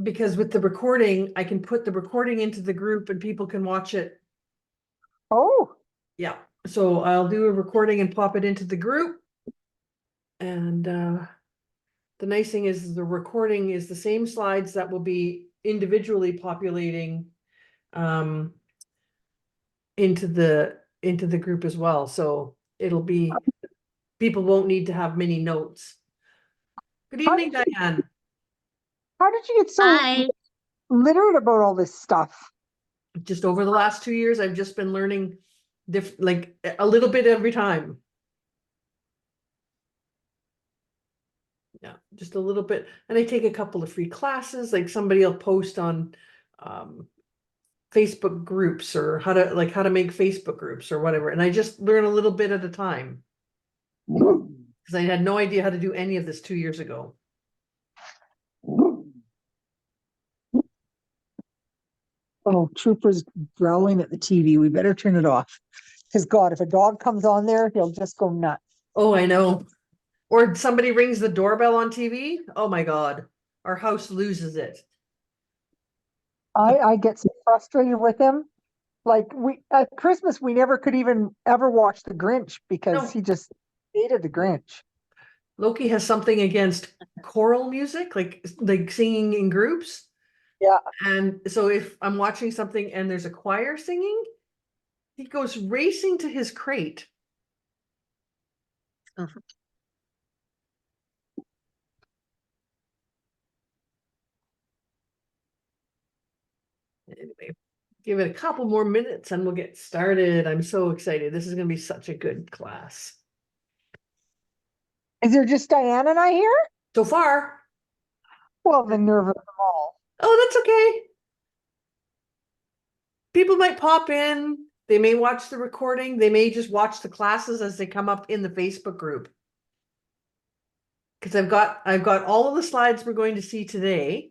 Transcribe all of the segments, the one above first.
because with the recording, I can put the recording into the group and people can watch it. Oh, Yeah, so I'll do a recording and pop it into the group. And the nice thing is the recording is the same slides that will be individually populating into the group as well. So it'll be, people won't need to have many notes. Good how evening, did you, Diane. how did you get so Hi. literate about all this stuff? Just over the last 2 years, I've just been learning like a little bit every time. Yeah, just a little bit. And I take a couple of free classes, like somebody will post on Facebook groups or how to make Facebook groups or whatever. And I just learn a little bit at a time. Because I had no idea how to do any of this 2 years ago. Oh, Trooper's growling at the TV. We better turn it off. Because God, if a dog comes on there, he'll just go nuts. Oh, I know. Or somebody rings the doorbell on TV. Oh my God. Our house loses it. I get so frustrated with him. Like we at Christmas, we never could even ever watch The Grinch because No. he just hated The Grinch. Loki has something against choral music, like singing in groups. Yeah. And so if I'm watching something and there's a choir singing, he goes racing to his crate. Anyway, give it a couple more minutes and we'll get started. I'm so excited. This is going to be such a good class. Is there just Diane and I here? So far. Well, the nerve of them all. Oh, that's okay. People might pop in. They may watch the recording. They may just watch the classes as they come up in the Facebook group. Because I've got all of the slides we're going to see today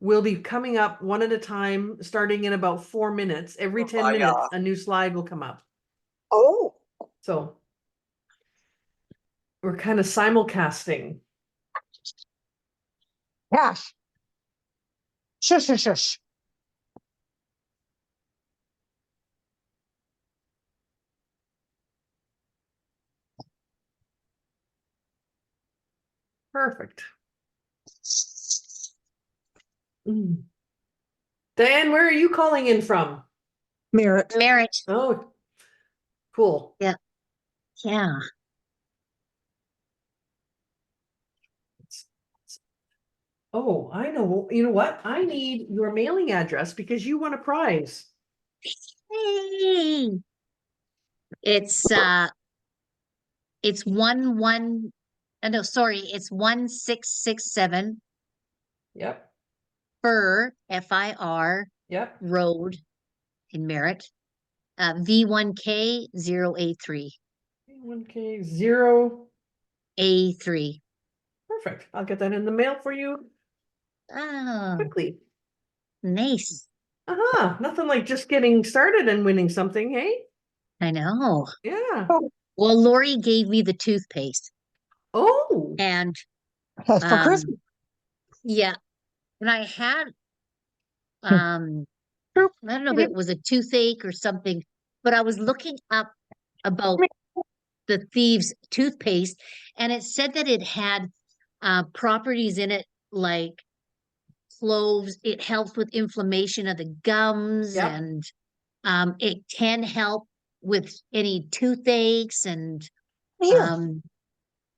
will be coming up one at a time, starting in about 4 minutes. Every 10 minutes, a new slide will come up. Oh. So we're kind of simulcasting. Cash. Shush, shush, shush. Perfect. Diane, where are you calling in from? Merritt. Merritt. Oh, cool. Yeah. Yeah. Oh, I know. You know what? I need your mailing address because you won a prize. Hey. It's 1667 Yep. FIR Yep. Road in Merritt. V1K 0A3. 1K 0 A3. Perfect. I'll get that in the mail for you Oh, quickly. nice. Nothing like just getting started and winning something, hey? I know. Yeah. Well, Lori gave me the toothpaste. Oh. And That's for Christmas. yeah. And I had I don't know if it was a toothache or something, but I was looking up about the Thieves toothpaste, and it said that it had properties in it like cloves. It helps with inflammation of the gums, Yep. and it can help with any toothaches. And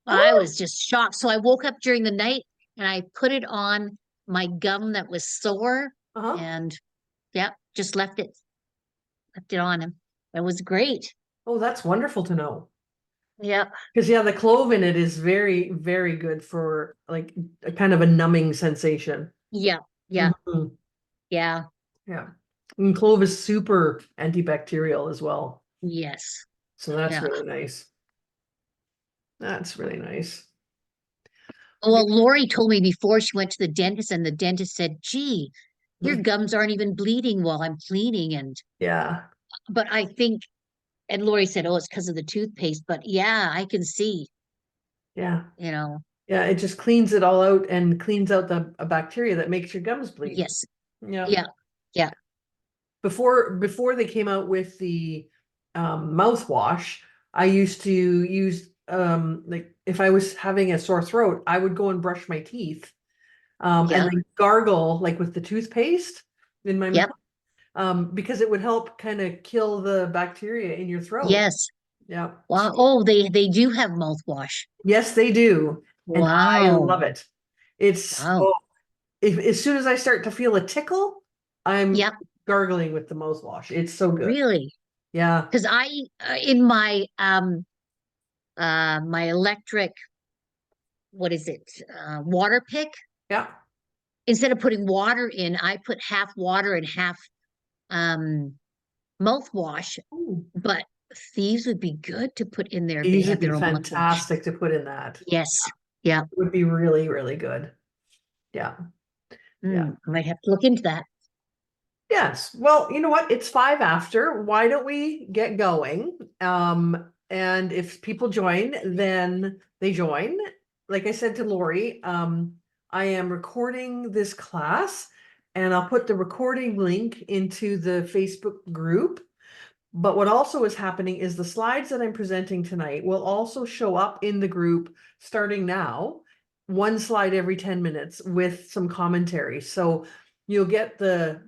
I was just shocked. So I woke up during the night and I put it on my gum that was sore, and just left it on him. It was great. Oh, that's wonderful to know. Yep. Because the clove in it is very, very good for like a kind of a numbing sensation. Yeah. Yeah. Yeah. Yeah. And clove is super antibacterial as well. Yes. So that's really nice. That's really nice. Well, Lori told me before she went to the dentist, and the dentist said, gee, your gums aren't even bleeding while I'm cleaning. And but I think, and Lori said, oh, it's because of the toothpaste. But yeah, I can see. Yeah. You know. Yeah, it just cleans it all out and cleans out the bacteria that makes your gums bleed. Yes, Yeah. yeah, Before they came out with the mouthwash, I used to use like if I was having a sore throat, I would go and brush my teeth yeah, and then gargle like with the toothpaste in my yep, mouth because it would help kind of kill the bacteria in your throat. yes. Yeah. Wow. Oh, they do have mouthwash. Yes, they do. And I Wow. love it. It's Wow. oh, if as soon as I start to feel a tickle, I'm Yep, gargling with the mouthwash. It's so good. really. Yeah. Because I in my electric, what is it? Water pick. Yeah. Instead of putting water in, I put half water and half um mouthwash. Ooh, But Thieves would be good to put in there if they these would have be their own mouthwash. fantastic to put in that. Yes. Yeah. It would be really, really good. Yeah. Yeah. I might have to look into that. Yes. Well, you know what? It's 5 after. Why don't we get going? And if people join, then they join. Like I said to Lori, I am recording this class and I'll put the recording link into the Facebook group. But what also is happening is the slides that I'm presenting tonight will also show up in the group starting now, one slide every 10 minutes with some commentary. So you'll get the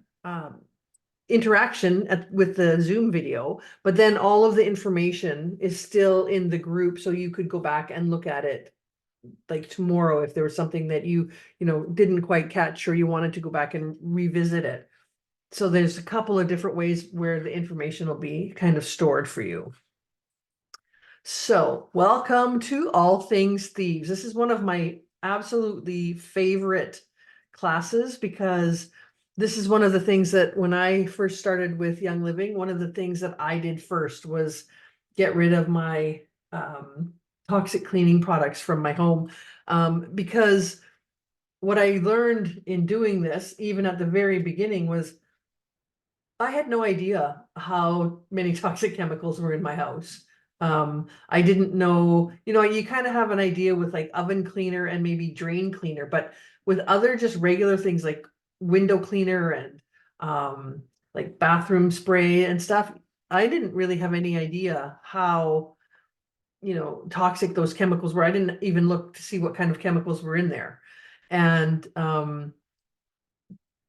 interaction with the Zoom video, but then all of the information is still in the group. So you could go back and look at it like tomorrow if there was something that you didn't quite catch or you wanted to go back and revisit it. So there's a couple of different ways where the information will be kind of stored for you. So welcome to All Things Thieves. This is one of my absolutely favorite classes because this is one of the things that when I first started with Young Living, one of the things that I did first was get rid of my toxic cleaning products from my home because what I learned in doing this, even at the very beginning, was I had no idea how many toxic chemicals were in my house. I didn't know, you kind of have an idea with like oven cleaner and maybe drain cleaner, but with other just regular things like window cleaner and like bathroom spray and stuff, I didn't really have any idea how, toxic those chemicals were. I didn't even look to see what kind of chemicals were in there. And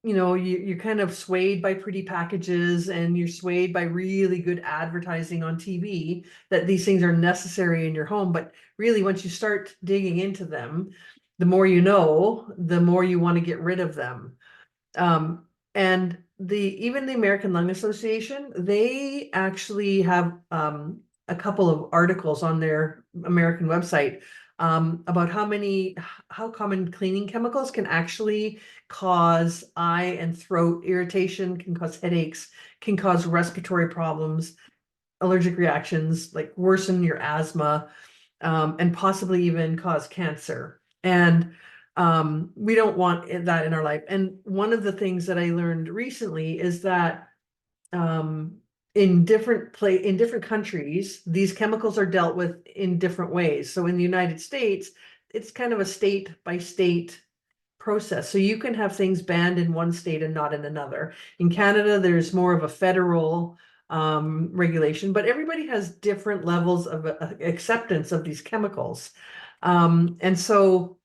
you're kind of swayed by pretty packages and you're swayed by really good advertising on TV that these things are necessary in your home. But really, once you start digging into them, the more you know, the more you want to get rid of them. And even the American Lung Association, they actually have a couple of articles on their American website about how common cleaning chemicals can actually cause eye and throat irritation, can cause headaches, can cause respiratory problems, allergic reactions, like worsen your asthma, and possibly even cause cancer. And we don't want that in our life. And one of the things that I learned recently is that in different countries, these chemicals are dealt with in different ways. So in the United States, it's kind of a state by state process. So you can have things banned in one state and not in another. In Canada, there's more of a federal regulation, but everybody has different levels of acceptance of these chemicals. And so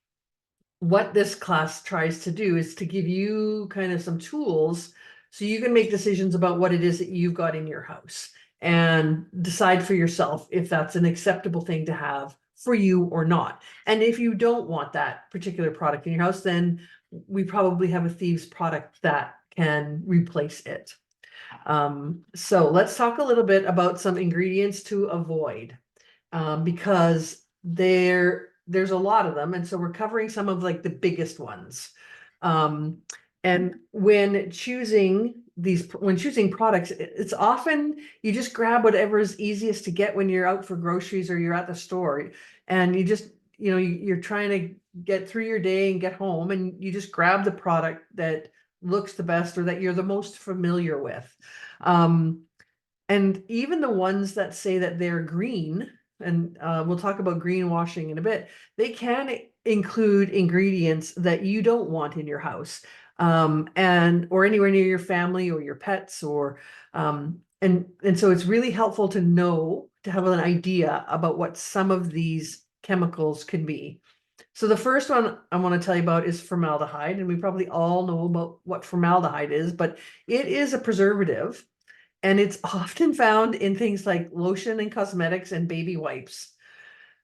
what this class tries to do is to give you kind of some tools so you can make decisions about what it is that you've got in your house and decide for yourself if that's an acceptable thing to have for you or not. And if you don't want that particular product in your house, then we probably have a Thieves product that can replace it. So let's talk a little bit about some ingredients to avoid because there's a lot of them, and so we're covering some of like the biggest ones. And when choosing products, it's often you just grab whatever is easiest to get when you're out for groceries or you're at the store, and you just you're trying to get through your day and get home, and you just grab the product that looks the best or that you're the most familiar with. And even the ones that say that they're green, and we'll talk about greenwashing in a bit, they can include ingredients that you don't want in your house, and or anywhere near your family or your pets, or and so it's really helpful to know, to have an idea about what some of these chemicals can be. So the first one I want to tell you about is formaldehyde, and we probably all know about what formaldehyde is, but it is a preservative, and it's often found in things like lotion and cosmetics and baby wipes.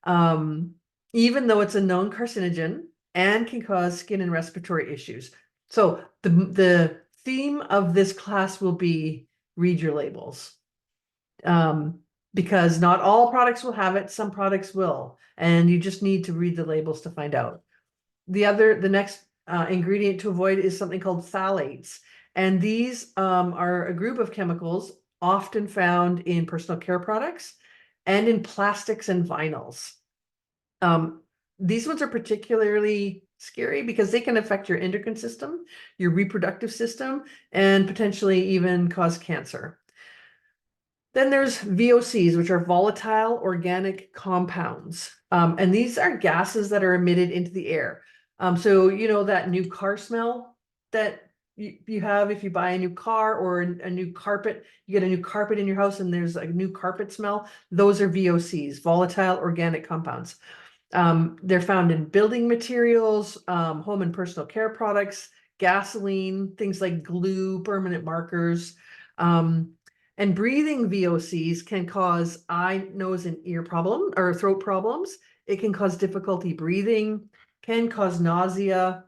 Um, Even though it's a known carcinogen and can cause skin and respiratory issues. So the theme of this class will be read your labels. Because not all products will have it, some products will, and you just need to read the labels to find out. The next ingredient to avoid is something called phthalates. And these are a group of chemicals often found in personal care products and in plastics and vinyls. These ones are particularly scary because they can affect your endocrine system, your reproductive system, and potentially even cause cancer. Then there's VOCs, which are volatile organic compounds. And these are gases that are emitted into the air. So you know that new car smell that you have if you buy a new car, or a new carpet, you get a new carpet in your house and there's a new carpet smell. Those are VOCs, volatile organic compounds. They're found in building materials, home and personal care products, gasoline, things like glue, permanent markers. And breathing VOCs can cause eye, nose, and ear problem or throat problems. It can cause difficulty breathing, can cause nausea,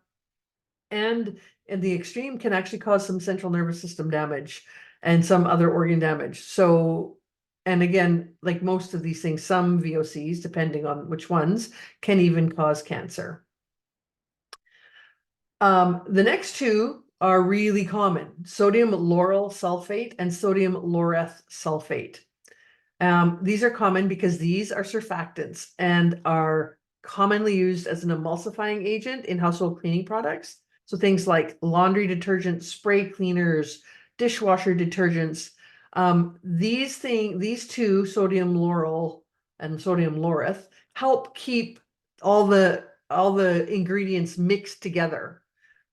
and in the extreme can actually cause some central nervous system damage and some other organ damage. So, and again, like most of these things, some VOCs, depending on which ones, can even cause cancer. The next two are really common: sodium lauryl sulfate and sodium laureth sulfate. These are common because these are surfactants and are commonly used as an emulsifying agent in household cleaning products. So things like laundry detergent, spray cleaners, dishwasher detergents. These two, sodium lauryl and sodium laureth, help keep all the ingredients mixed together.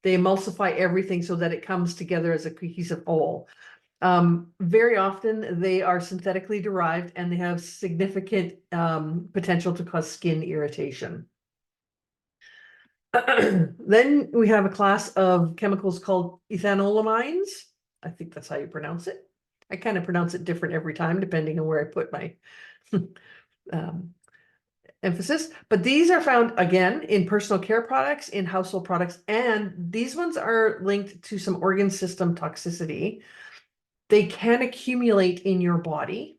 They emulsify everything so that it comes together as a cohesive whole. Very often they are synthetically derived and they have significant potential to cause skin irritation. Then we have a class of chemicals called ethanolamines. I think that's how you pronounce it. I kind of pronounce it different every time, depending on where I put my emphasis. But these are found again in personal care products, in household products, and these ones are linked to some organ system toxicity. They can accumulate in your body,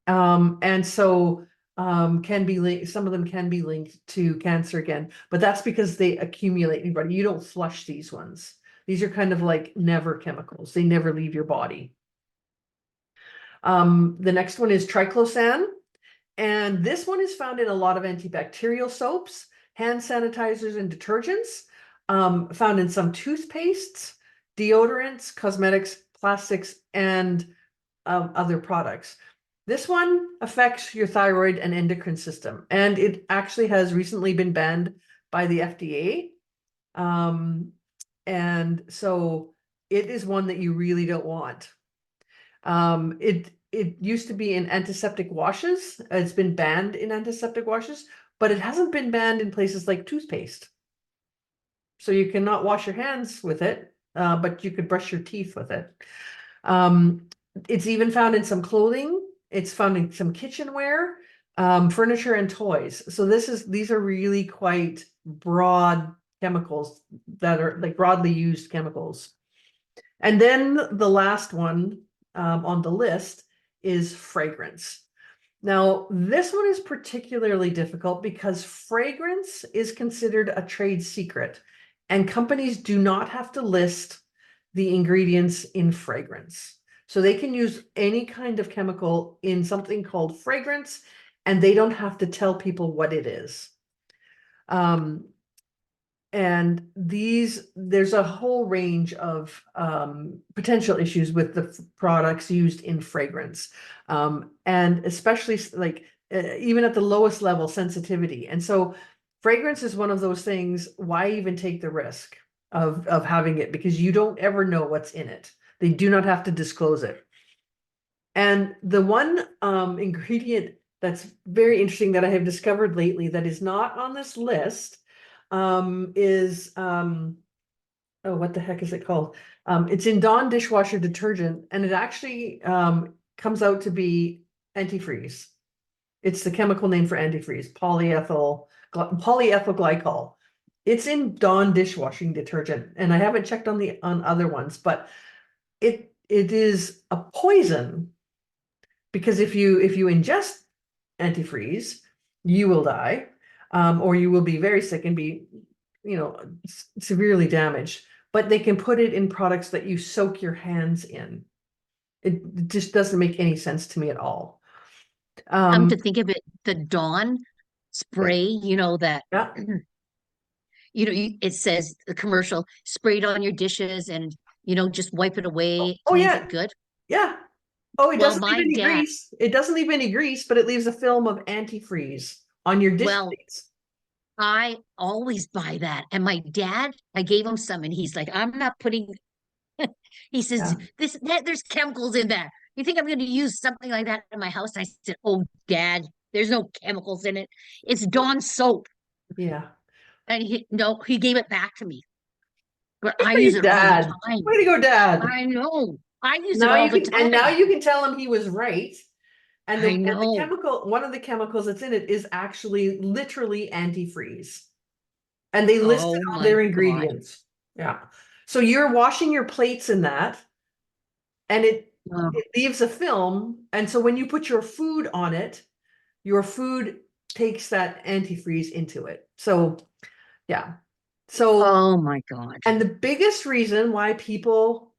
and so can be linked. Some of them can be linked to cancer again, but that's because they accumulate in your body. You don't flush these ones. These are kind of like never chemicals. They never leave your body. The next one is triclosan. And this one is found in a lot of antibacterial soaps, hand sanitizers, and detergents, found in some toothpastes, deodorants, cosmetics, plastics, and other products. This one affects your thyroid and endocrine system, and it actually has recently been banned by the FDA. And so it is one that you really don't want. It used to be in antiseptic washes. It's been banned in antiseptic washes, but it hasn't been banned in places like toothpaste. So you cannot wash your hands with it, but you could brush your teeth with it. It's even found in some clothing. It's found in some kitchenware, furniture, and toys. So these are really quite broad chemicals that are like broadly used chemicals. And then the last one on the list is fragrance. Now, this one is particularly difficult because fragrance is considered a trade secret, and companies do not have to list the ingredients in fragrance. So they can use any kind of chemical in something called fragrance, and they don't have to tell people what it is. And there's a whole range of potential issues with the products used in fragrance, and especially like even at the lowest level, sensitivity. And so fragrance is one of those things, why even take the risk of having it? Because you don't ever know what's in it. They do not have to disclose it. And the one ingredient that's very interesting that I have discovered lately that is not on this list is oh, what the heck is it called? It's in Dawn dishwasher detergent, and it actually comes out to be antifreeze. It's the chemical name for antifreeze, polyethyl glycol. It's in Dawn dishwashing detergent, and I haven't checked on other ones, but it is a poison because if you ingest antifreeze, you will die, or you will be very sick and be, severely damaged. But they can put it in products that you soak your hands in. It just doesn't make any sense to me at all. Come to think of it, the Dawn spray, that Yeah. it says the commercial sprayed on your dishes and just wipe it away Oh to make yeah, it good. yeah. Oh, it Well, doesn't leave my any dad, grease. It doesn't leave any grease, but it leaves a film of antifreeze on your dish well, plates. I always buy that. And my dad, I gave him some and he's like, I'm not putting, he says, Yeah. there's chemicals in that. You think I'm going to use something like that in my house? And I said, oh, Dad, there's no chemicals in it. It's Dawn soap. Yeah. And he gave it back to me. But Good I for use you, it all the Dad. time. Way to go, Dad. I know. I use it Now all you the can, and now time. you can tell him he was right. And I the know. chemical, one of the chemicals that's in it is actually literally antifreeze. And they list it Oh on my their God. ingredients. Yeah. So you're washing your plates in that, and Oh, it leaves a film. And so when you put your food on it, your food takes that antifreeze into it. So yeah. So, oh my God. and the biggest reason why people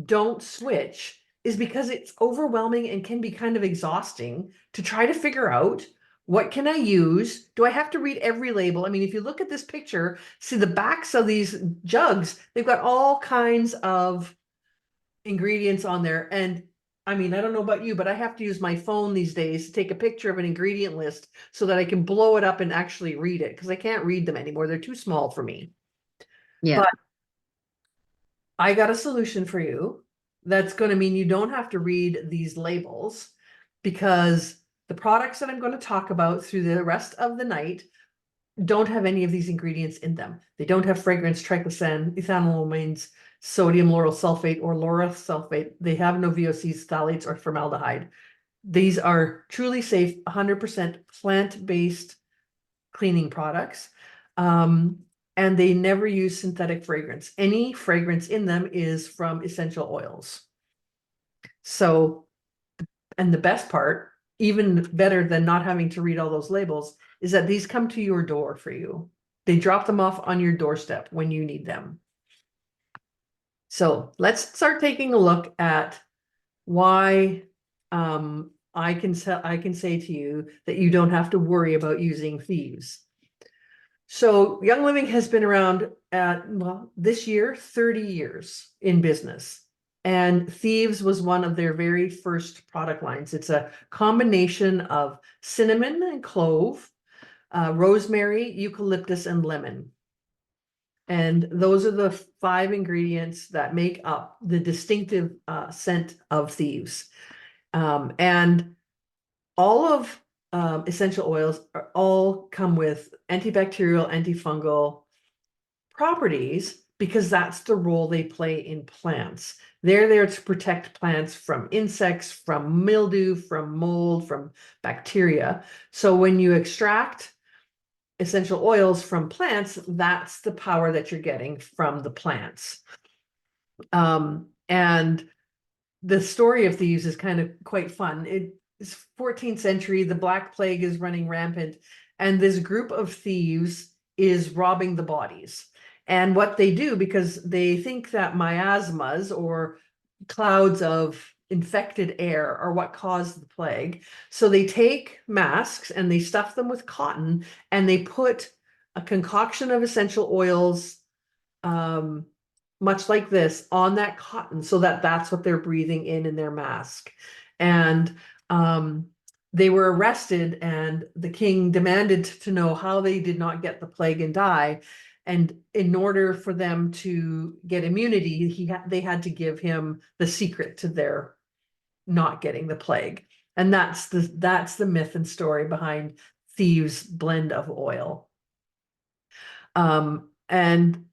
don't switch is because it's overwhelming and can be kind of exhausting to try to figure out what can I use? Do I have to read every label? I mean, if you look at this picture, see the backs of these jugs, they've got all kinds of ingredients on there. And I mean, I don't know about you, but I have to use my phone these days to take a picture of an ingredient list so that I can blow it up and actually read it because I can't read them anymore. They're too small for me. Yeah. But I got a solution for you that's going to mean you don't have to read these labels because the products that I'm going to talk about through the rest of the night don't have any of these ingredients in them. They don't have fragrance, triclosan, ethanolamines, sodium lauryl sulfate, or laureth sulfate. They have no VOCs, phthalates, or formaldehyde. These are truly safe, 100% plant-based cleaning products. And they never use synthetic fragrance. Any fragrance in them is from essential oils. So, and the best part, even better than not having to read all those labels, is that these come to your door for you. They drop them off on your doorstep when you need them. So let's start taking a look at why I can say to you that you don't have to worry about using Thieves. So Young Living has been around well, this year, 30 years in business. And Thieves was one of their very first product lines. It's a combination of cinnamon and clove, rosemary, eucalyptus, and lemon. And those are the 5 ingredients that make up the distinctive scent of Thieves. And all of essential oils all come with antibacterial, antifungal properties because that's the role they play in plants. They're there to protect plants from insects, from mildew, from mold, from bacteria. So when you extract essential oils from plants, that's the power that you're getting from the plants. And the story of thieves is kind of quite fun. It's 14th century, the Black Plague is running rampant, and this group of thieves is robbing the bodies. And what they do, because they think that miasmas or clouds of infected air are what caused the plague. So they take masks and they stuff them with cotton and they put a concoction of essential oils, much like this, on that cotton so that that's what they're breathing in their mask. And they were arrested, and the king demanded to know how they did not get the plague and die. And in order for them to get immunity, they had to give him the secret to their not getting the plague. And that's the myth and story behind Thieves' blend of oil. And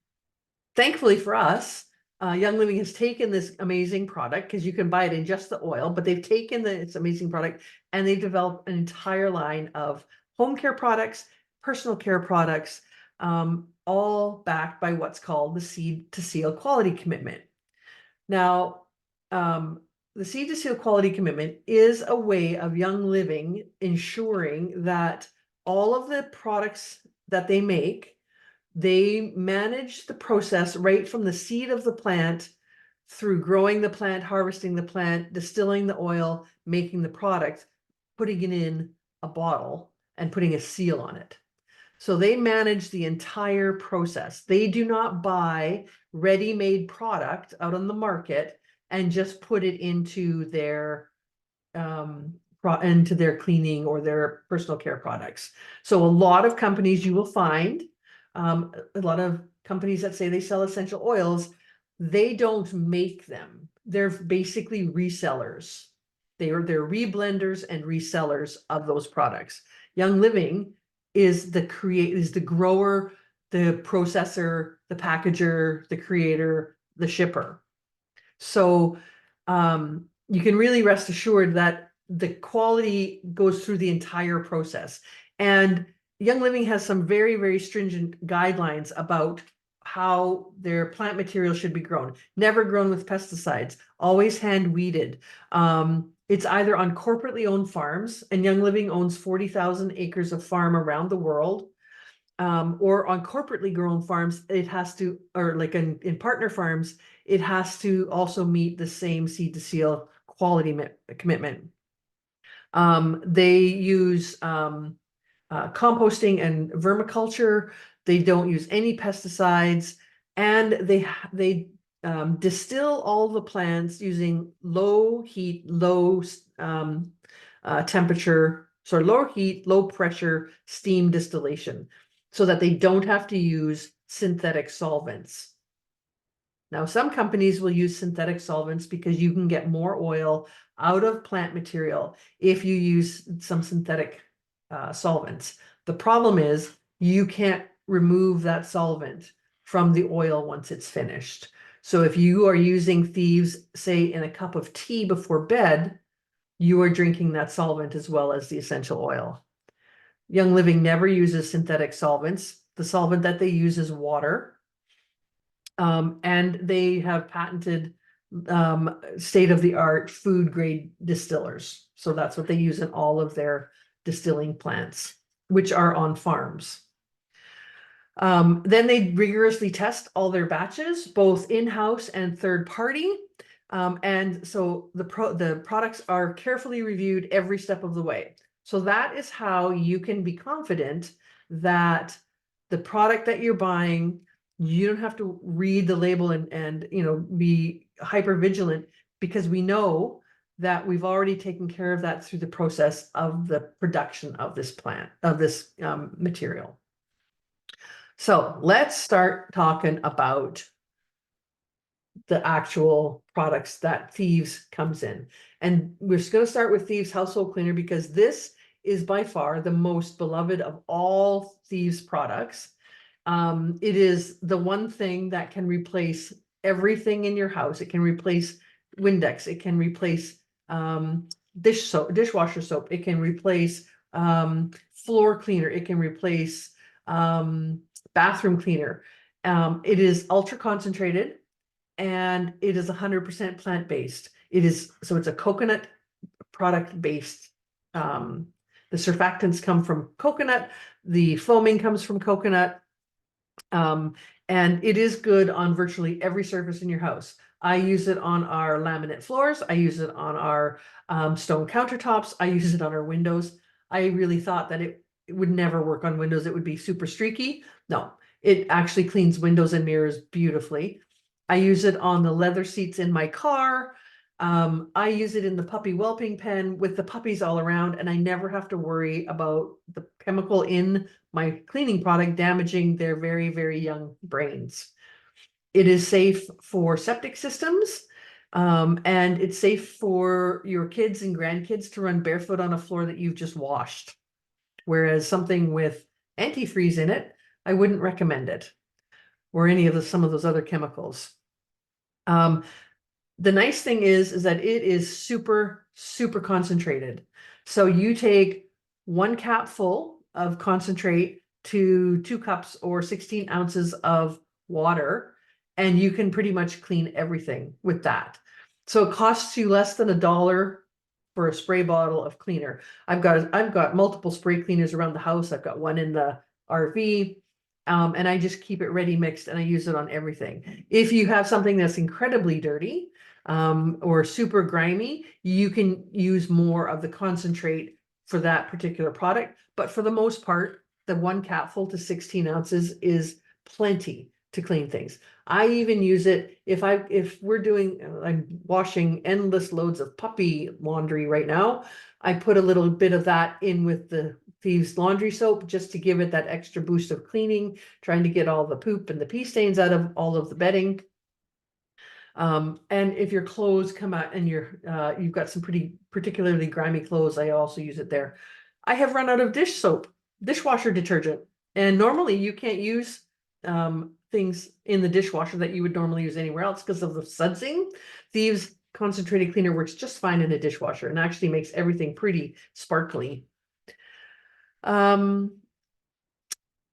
thankfully for us, Young Living has taken this amazing product, because you can buy it in just the oil, but they've taken this amazing product and they've developed an entire line of home care products, personal care products, all backed by what's called the Seed to Seal Quality Commitment. Now, the Seed to Seal Quality Commitment is a way of Young Living ensuring that all of the products that they make, they manage the process right from the seed of the plant through growing the plant, harvesting the plant, distilling the oil, making the product, putting it in a bottle, and putting a seal on it. So they manage the entire process. They do not buy ready-made product out on the market and just put it into their cleaning or their personal care products. So a lot of companies you will find, a lot of companies that say they sell essential oils, they don't make them. They're basically resellers. They're reblenders and resellers of those products. Young Living is the grower, the processor, the packager, the creator, the shipper. So you can really rest assured that the quality goes through the entire process. And Young Living has some very, very stringent guidelines about how their plant material should be grown. Never grown with pesticides, always hand weeded. It's either on corporately owned farms, and Young Living owns 40,000 acres of farm around the world, or on corporately grown farms, it has to, or like in partner farms, it has to also meet the same Seed to Seal quality commitment. They use composting and vermiculture. They don't use any pesticides, and they distill all the plants using low heat, low temperature, so low heat, low pressure steam distillation, so that they don't have to use synthetic solvents. Now, some companies will use synthetic solvents because you can get more oil out of plant material if you use some synthetic solvents. The problem is you can't remove that solvent from the oil once it's finished. So if you are using Thieves, say in a cup of tea before bed, you are drinking that solvent as well as the essential oil. Young Living never uses synthetic solvents. The solvent that they use is water. And they have patented state-of-the-art food grade distillers. So that's what they use in all of their distilling plants, which are on farms. Then they rigorously test all their batches, both in-house and third party. And so the products are carefully reviewed every step of the way. So that is how you can be confident that the product that you're buying, you don't have to read the label and be hyper vigilant, because we know that we've already taken care of that through the process of the production of this material. So let's start talking about the actual products that Thieves comes in. And we're just going to start with Thieves Household Cleaner, because this is by far the most beloved of all Thieves products. It is the one thing that can replace everything in your house. It can replace Windex. It can replace dishwasher soap. It can replace floor cleaner. It can replace bathroom cleaner. It is ultra concentrated, and it is 100% plant-based. So it's a coconut product based. The surfactants come from coconut. The foaming comes from coconut. And it is good on virtually every surface in your house. I use it on our laminate floors. I use it on our stone countertops. I use it on our windows. I really thought that it would never work on windows. It would be super streaky. No, it actually cleans windows and mirrors beautifully. I use it on the leather seats in my car. I use it in the puppy whelping pen with the puppies all around, and I never have to worry about the chemical in my cleaning product damaging their very, very young brains. It is safe for septic systems, and it's safe for your kids and grandkids to run barefoot on a floor that you've just washed. Whereas something with antifreeze in it, I wouldn't recommend it, or any of some of those other chemicals. The nice thing is that it is super, super concentrated. So you take 1 cap full of concentrate to 2 cups or 16 ounces of water, and you can pretty much clean everything with that. So it costs you less than $1 for a spray bottle of cleaner. I've got multiple spray cleaners around the house. I've got one in the RV. And I just keep it ready mixed and I use it on everything. If you have something that's incredibly dirty, or super grimy, you can use more of the concentrate for that particular product. But for the most part, the 1 capful to 16 ounces is plenty to clean things. I even use it if I'm washing endless loads of puppy laundry right now. I put a little bit of that in with the Thieves laundry soap just to give it that extra boost of cleaning, trying to get all the poop and the pee stains out of all of the bedding. And if your clothes come out and you've got some particularly grimy clothes, I also use it there. I have run out of dish soap, dishwasher detergent, and normally you can't use things in the dishwasher that you would normally use anywhere else because of the sudsing. Thieves concentrated cleaner works just fine in a dishwasher and actually makes everything pretty sparkly.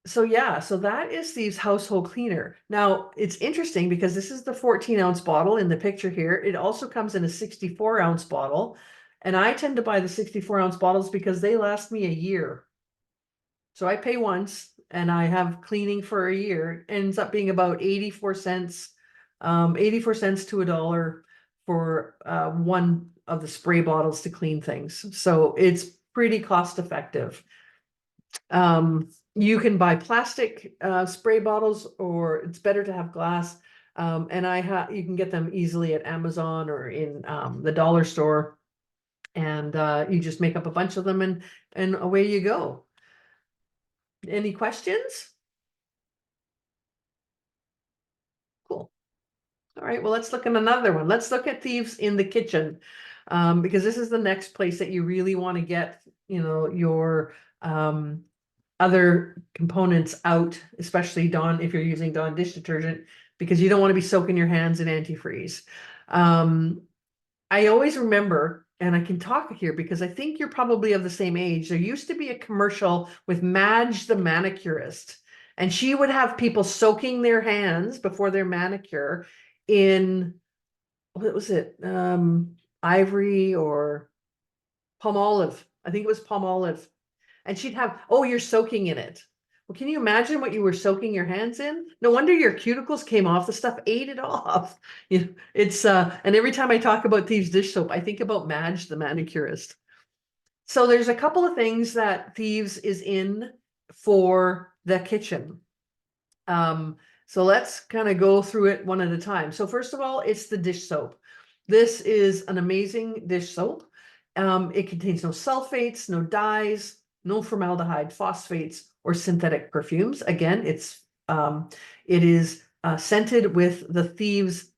So yeah, so that is Thieves household cleaner. Now it's interesting because this is the 14-ounce bottle in the picture here. It also comes in a 64-ounce bottle. And I tend to buy the 64-ounce bottles because they last me a year. So I pay once and I have cleaning for a year. It ends up being about 84 cents, 84 cents to $1 for one of the spray bottles to clean things. So it's pretty cost effective. You can buy plastic spray bottles, or it's better to have glass. And you can get them easily at Amazon or in the dollar store. And you just make up a bunch of them and away you go. Any questions? Cool. All right, well, let's look at another one. Let's look at Thieves in the kitchen, because this is the next place that you really want to get, your other components out, especially Dawn, if you're using Dawn dish detergent, because you don't want to be soaking your hands in antifreeze. I always remember, and I can talk here because I think you're probably of the same age. There used to be a commercial with Madge the manicurist, and she would have people soaking their hands before their manicure in, what was it? Ivory or Palmolive. I think it was Palmolive. And she'd have, oh, you're soaking in it. Well, can you imagine what you were soaking your hands in? No wonder your cuticles came off. The stuff ate it off. It's and every time I talk about Thieves dish soap, I think about Madge the manicurist. So there's a couple of things that Thieves is in for the kitchen. So let's kind of go through it one at a time. So first of all, it's the dish soap. This is an amazing dish soap. It contains no sulfates, no dyes, no formaldehyde, phosphates, or synthetic perfumes. Again, it is scented with the Thieves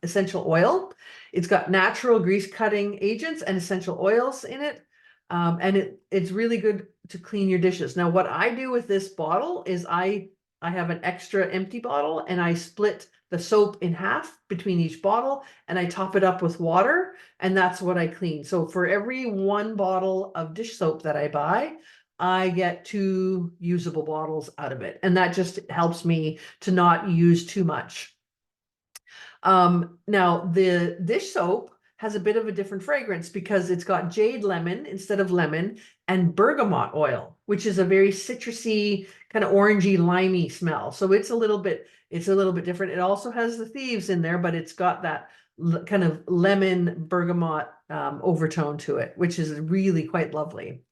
essential oil. It's got natural grease cutting agents and essential oils in it. And it's really good to clean your dishes. Now, what I do with this bottle is I have an extra empty bottle and I split the soap in half between each bottle and I top it up with water, and that's what I clean. So for every 1 bottle of dish soap that I buy, I get 2 usable bottles out of it. And that just helps me to not use too much. Now the dish soap has a bit of a different fragrance because it's got jade lemon instead of lemon and bergamot oil, which is a very citrusy, kind of orangey, limey smell. So it's a little bit different. It also has the Thieves in there, but it's got that kind of lemon bergamot overtone to it, which is really quite lovely.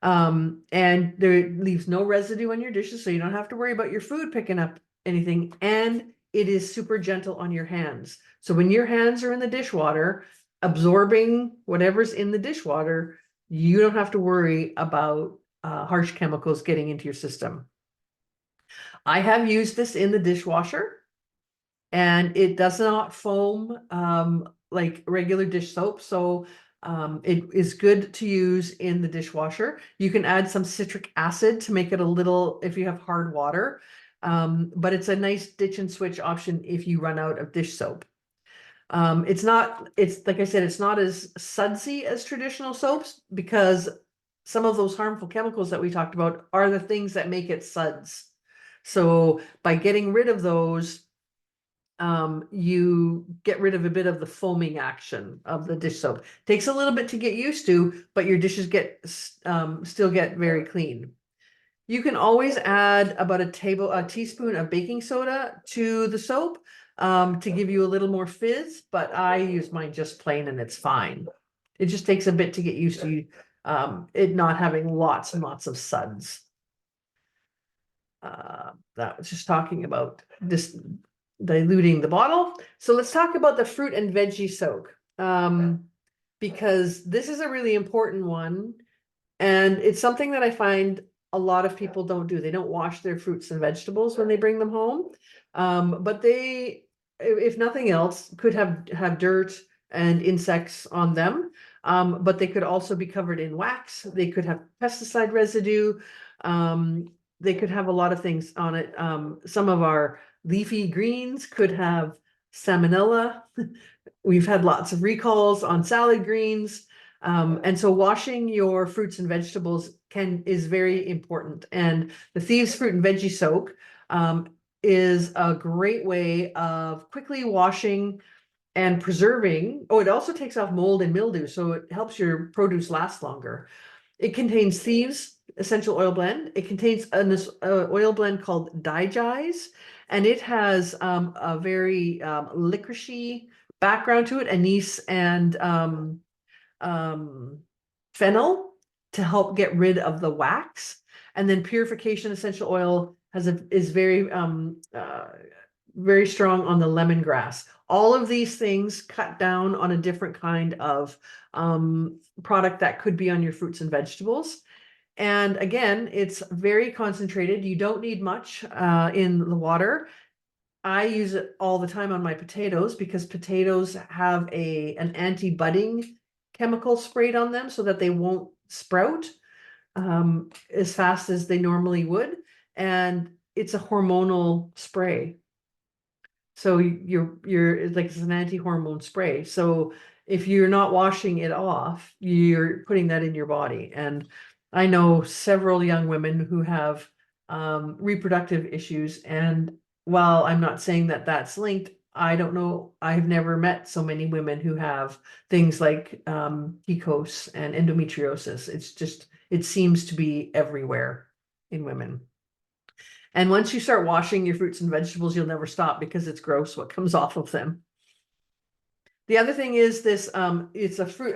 And there leaves no residue on your dishes, so you don't have to worry about your food picking up anything. And it is super gentle on your hands. So when your hands are in the dishwater, absorbing whatever's in the dishwater, you don't have to worry about harsh chemicals getting into your system. I have used this in the dishwasher, and it does not foam like regular dish soap. So it is good to use in the dishwasher. You can add some citric acid to make it a little, if you have hard water. But it's a nice ditch and switch option if you run out of dish soap. It's like I said, it's not as sudsy as traditional soaps, because some of those harmful chemicals that we talked about are the things that make it suds. So by getting rid of those, you get rid of a bit of the foaming action of the dish soap. Takes a little bit to get used to, but your dishes still get very clean. You can always add about a teaspoon of baking soda to the soap to give you a little more fizz, but I use mine just plain and it's fine. It just takes a bit to get used to it not having lots and lots of suds. That was just talking about this diluting the bottle. So let's talk about the fruit and veggie soak, because this is a really important one. And it's something that I find a lot of people don't do. They don't wash their fruits and vegetables when they bring them home. But they, if nothing else, could have dirt and insects on them. But they could also be covered in wax. They could have pesticide residue. They could have a lot of things on it. Some of our leafy greens could have salmonella. We've had lots of recalls on salad greens. And so washing your fruits and vegetables is very important. And the Thieves Fruit and Veggie Soak is a great way of quickly washing and preserving. Oh, it also takes off mold and mildew, so it helps your produce last longer. It contains Thieves essential oil blend. It contains an oil blend called Digize, and it has a very licoricey background to it, anise and fennel to help get rid of the wax. And then purification essential oil is very very strong on the lemongrass. All of these things cut down on a different kind of product that could be on your fruits and vegetables. And again, it's very concentrated. You don't need much in the water. I use it all the time on my potatoes because potatoes have an anti-budding chemical sprayed on them so that they won't sprout as fast as they normally would. And it's a hormonal spray. So it's like it's an anti-hormone spray. So if you're not washing it off, you're putting that in your body. And I know several young women who have reproductive issues. And while I'm not saying that that's linked, I don't know. I've never met so many women who have things like PCOS and endometriosis. It seems to be everywhere in women. And once you start washing your fruits and vegetables, you'll never stop because it's gross what comes off of them. The other thing is this, it's a fruit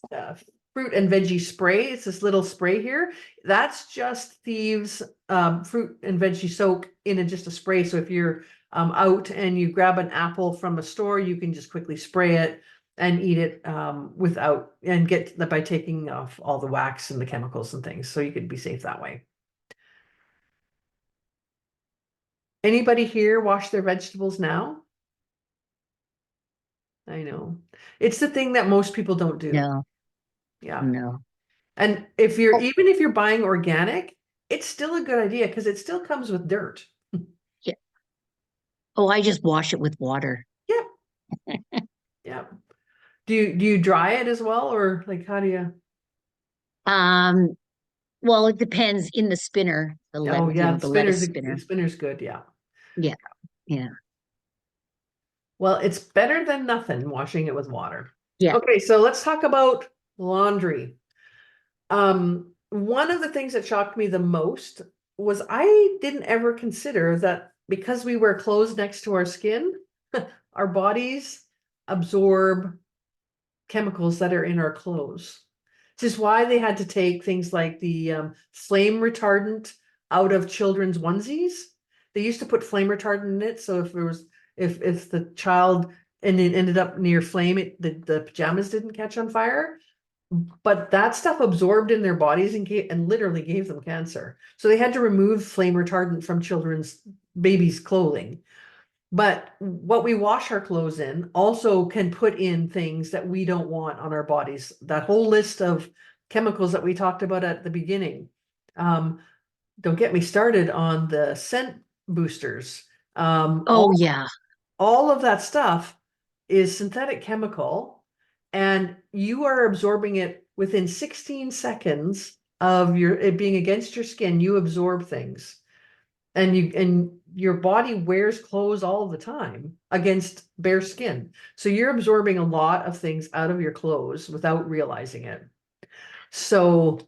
and veggie spray. It's this little spray here. That's just Thieves fruit and veggie soak in just a spray. So if you're out and you grab an apple from a store, you can just quickly spray it and eat it by taking off all the wax and the chemicals and things. So you could be safe that way. Anybody here wash their vegetables now? I know. It's the thing that most people don't do. No, Yeah. no. And even if you're buying organic, it's still a good idea because it still comes with dirt. Yeah. Oh, I just wash it with water. Yeah. Yeah. Do you dry it as well, or like how do you? Well, it depends in the spinner, the Oh yeah, the lettuce spinner. spinner's good, yeah. Yeah, yeah, Well, it's better than nothing washing it with water. yeah. Okay, so let's talk about laundry. One of the things that shocked me the most was I didn't ever consider that because we wear clothes next to our skin, our bodies absorb chemicals that are in our clothes. This is why they had to take things like the flame retardant out of children's onesies, They used to put flame retardant in it, so if the child and it ended up near flame, the pajamas didn't catch on fire. But that stuff absorbed in their bodies and literally gave them cancer. So they had to remove flame retardant from children's babies' clothing. But what we wash our clothes in also can put in things that we don't want on our bodies. That whole list of chemicals that we talked about at the beginning. Don't get me started on the scent boosters. Oh, yeah. All of that stuff is synthetic chemical, and you are absorbing it within 16 seconds of it being against your skin. You absorb things, and your body wears clothes all the time against bare skin. So you're absorbing a lot of things out of your clothes without realizing it. So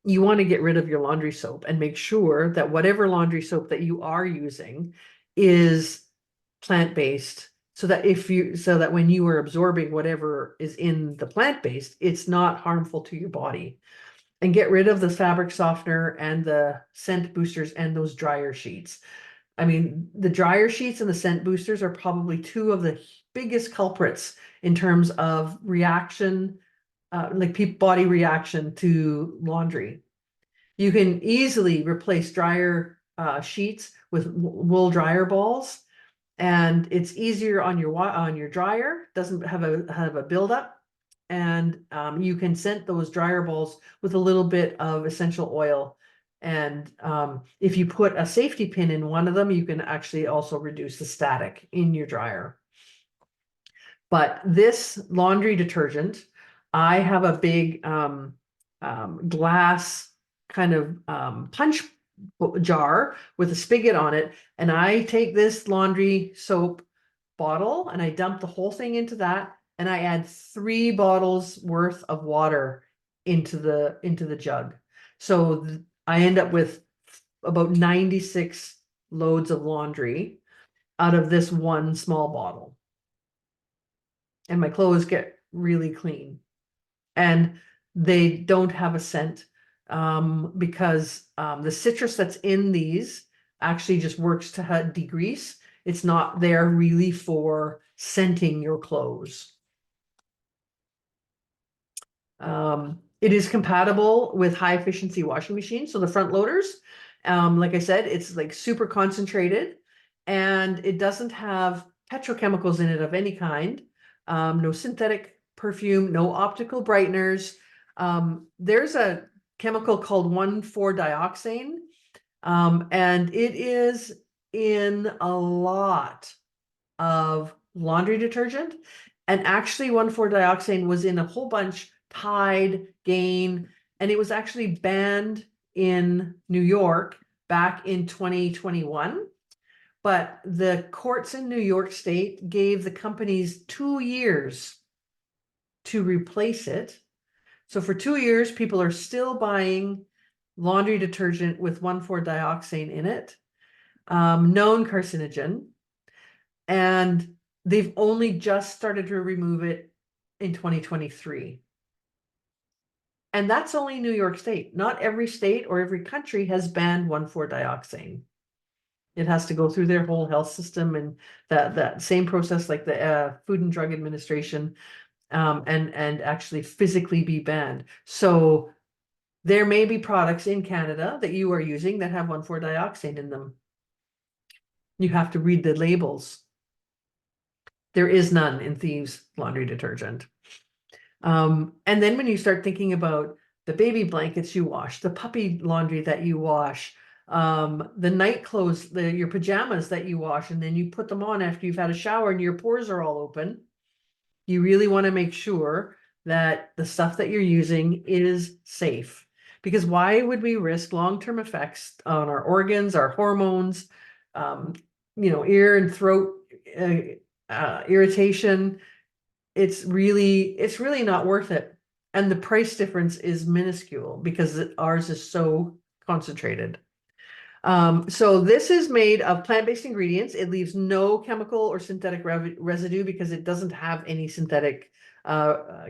you want to get rid of your laundry soap and make sure that whatever laundry soap that you are using is plant-based, so that when you are absorbing whatever is in the plant-based, it's not harmful to your body. And get rid of the fabric softener and the scent boosters and those dryer sheets. I mean, the dryer sheets and the scent boosters are probably two of the biggest culprits in terms of reaction, like body reaction to laundry. You can easily replace dryer sheets with wool dryer balls, and it's easier on your dryer. Doesn't have a buildup, and you can scent those dryer balls with a little bit of essential oil. And if you put a safety pin in one of them, you can actually also reduce the static in your dryer. But this laundry detergent, I have a big glass kind of punch jar with a spigot on it, and I take this laundry soap bottle and I dump the whole thing into that, and I add 3 bottles worth of water into the jug. So I end up with about 96 loads of laundry out of this one small bottle. And my clothes get really clean, and they don't have a scent, because the citrus that's in these actually just works to degrease. It's not there really for scenting your clothes. It is compatible with high efficiency washing machines. So the front loaders, like I said, it's like super concentrated, and it doesn't have petrochemicals in it of any kind. No synthetic perfume, no optical brighteners. There's a chemical called 1,4-dioxane, and it is in a lot of laundry detergent. And actually 1,4-dioxane was in a whole bunch, Tide, Gain, and it was actually banned in New York back in 2021. But the courts in New York State gave the companies 2 years to replace it. So for 2 years, people are still buying laundry detergent with 1,4-dioxane in it, known carcinogen. And they've only just started to remove it in 2023. And that's only New York State. Not every state or every country has banned 1,4-dioxane. It has to go through their whole health system, and that same process like the Food and Drug Administration, and actually physically be banned. So there may be products in Canada that you are using that have 1,4-dioxane in them. You have to read the labels. There is none in Thieves laundry detergent. And then when you start thinking about the baby blankets you wash, the puppy laundry that you wash, the night clothes, your pajamas that you wash, and then you put them on after you've had a shower and your pores are all open, you really want to make sure that the stuff that you're using is safe. Because why would we risk long-term effects on our organs, our hormones, ear and throat irritation? It's really not worth it. And the price difference is minuscule because ours is so concentrated. So this is made of plant-based ingredients. It leaves no chemical or synthetic residue because it doesn't have any synthetic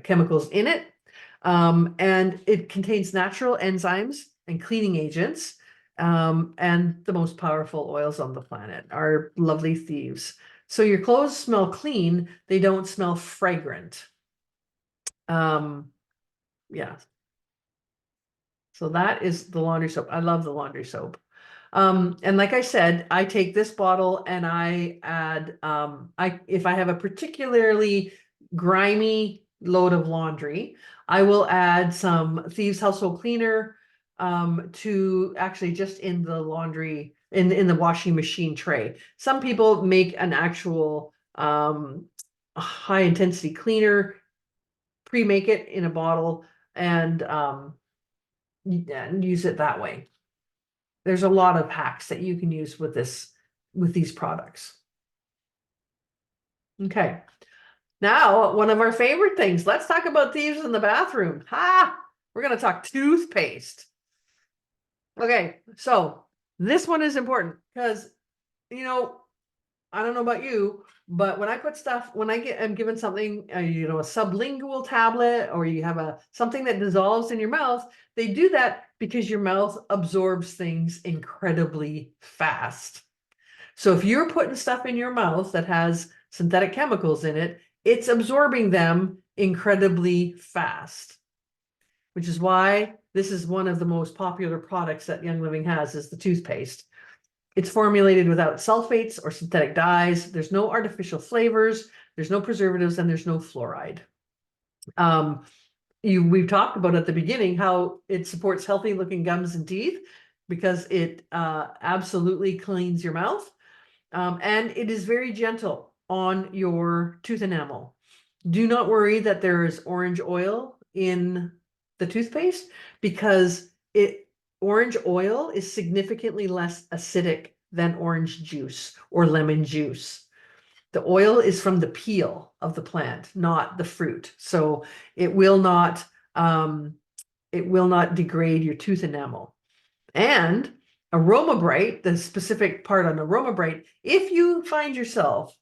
chemicals in it. And it contains natural enzymes and cleaning agents. and the most powerful oils on the planet are lovely Thieves. So your clothes smell clean, they don't smell fragrant. Yeah. So that is the laundry soap. I love the laundry soap. And like I said, I take this bottle and I add, if I have a particularly grimy load of laundry, I will add some Thieves Household Cleaner, to actually just in the laundry, in the washing machine tray. Some people make an actual, high intensity cleaner, pre-make it in a bottle and, and use it that way. There's a lot of hacks that you can use with these products. Okay. Now, one of our favorite things, let's talk about thieves in the bathroom. We're going to talk toothpaste. Okay, so this one is important because, I don't know about you, but when I put stuff, when I'm given something, a sublingual tablet, or you have something that dissolves in your mouth, they do that because your mouth absorbs things incredibly fast. So if you're putting stuff in your mouth that has synthetic chemicals in it, it's absorbing them incredibly fast, which is why this is one of the most popular products that Young Living has, is the toothpaste. It's formulated without sulfates or synthetic dyes. There's no artificial flavors, there's no preservatives, and there's no fluoride. We've talked about at the beginning how it supports healthy looking gums and teeth because it absolutely cleans your mouth. And it is very gentle on your tooth enamel. Do not worry that there is orange oil in the toothpaste, because orange oil is significantly less acidic than orange juice or lemon juice. The oil is from the peel of the plant, not the fruit. So it will not degrade your tooth enamel. And Aroma Bright, the specific part on Aroma Bright, if you find yourself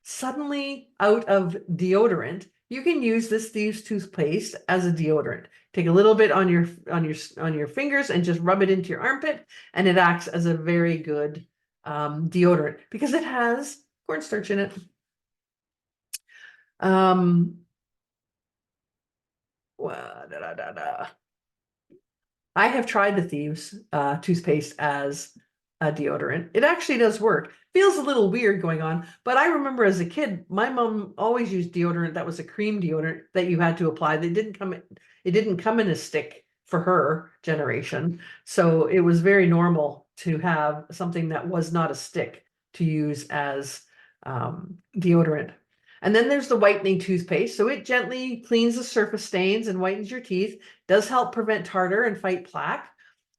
suddenly out of deodorant, you can use this Thieves toothpaste as a deodorant. Take a little bit on your fingers and just rub it into your armpit, and it acts as a very good deodorant because it has cornstarch in it. I have tried the Thieves toothpaste as a deodorant. It actually does work. Feels a little weird going on, but I remember as a kid, my mom always used deodorant that was a cream deodorant that you had to apply. It didn't come in a stick for her generation. So it was very normal to have something that was not a stick to use as deodorant. And then there's the whitening toothpaste. So it gently cleans the surface stains and whitens your teeth, does help prevent tartar and fight plaque.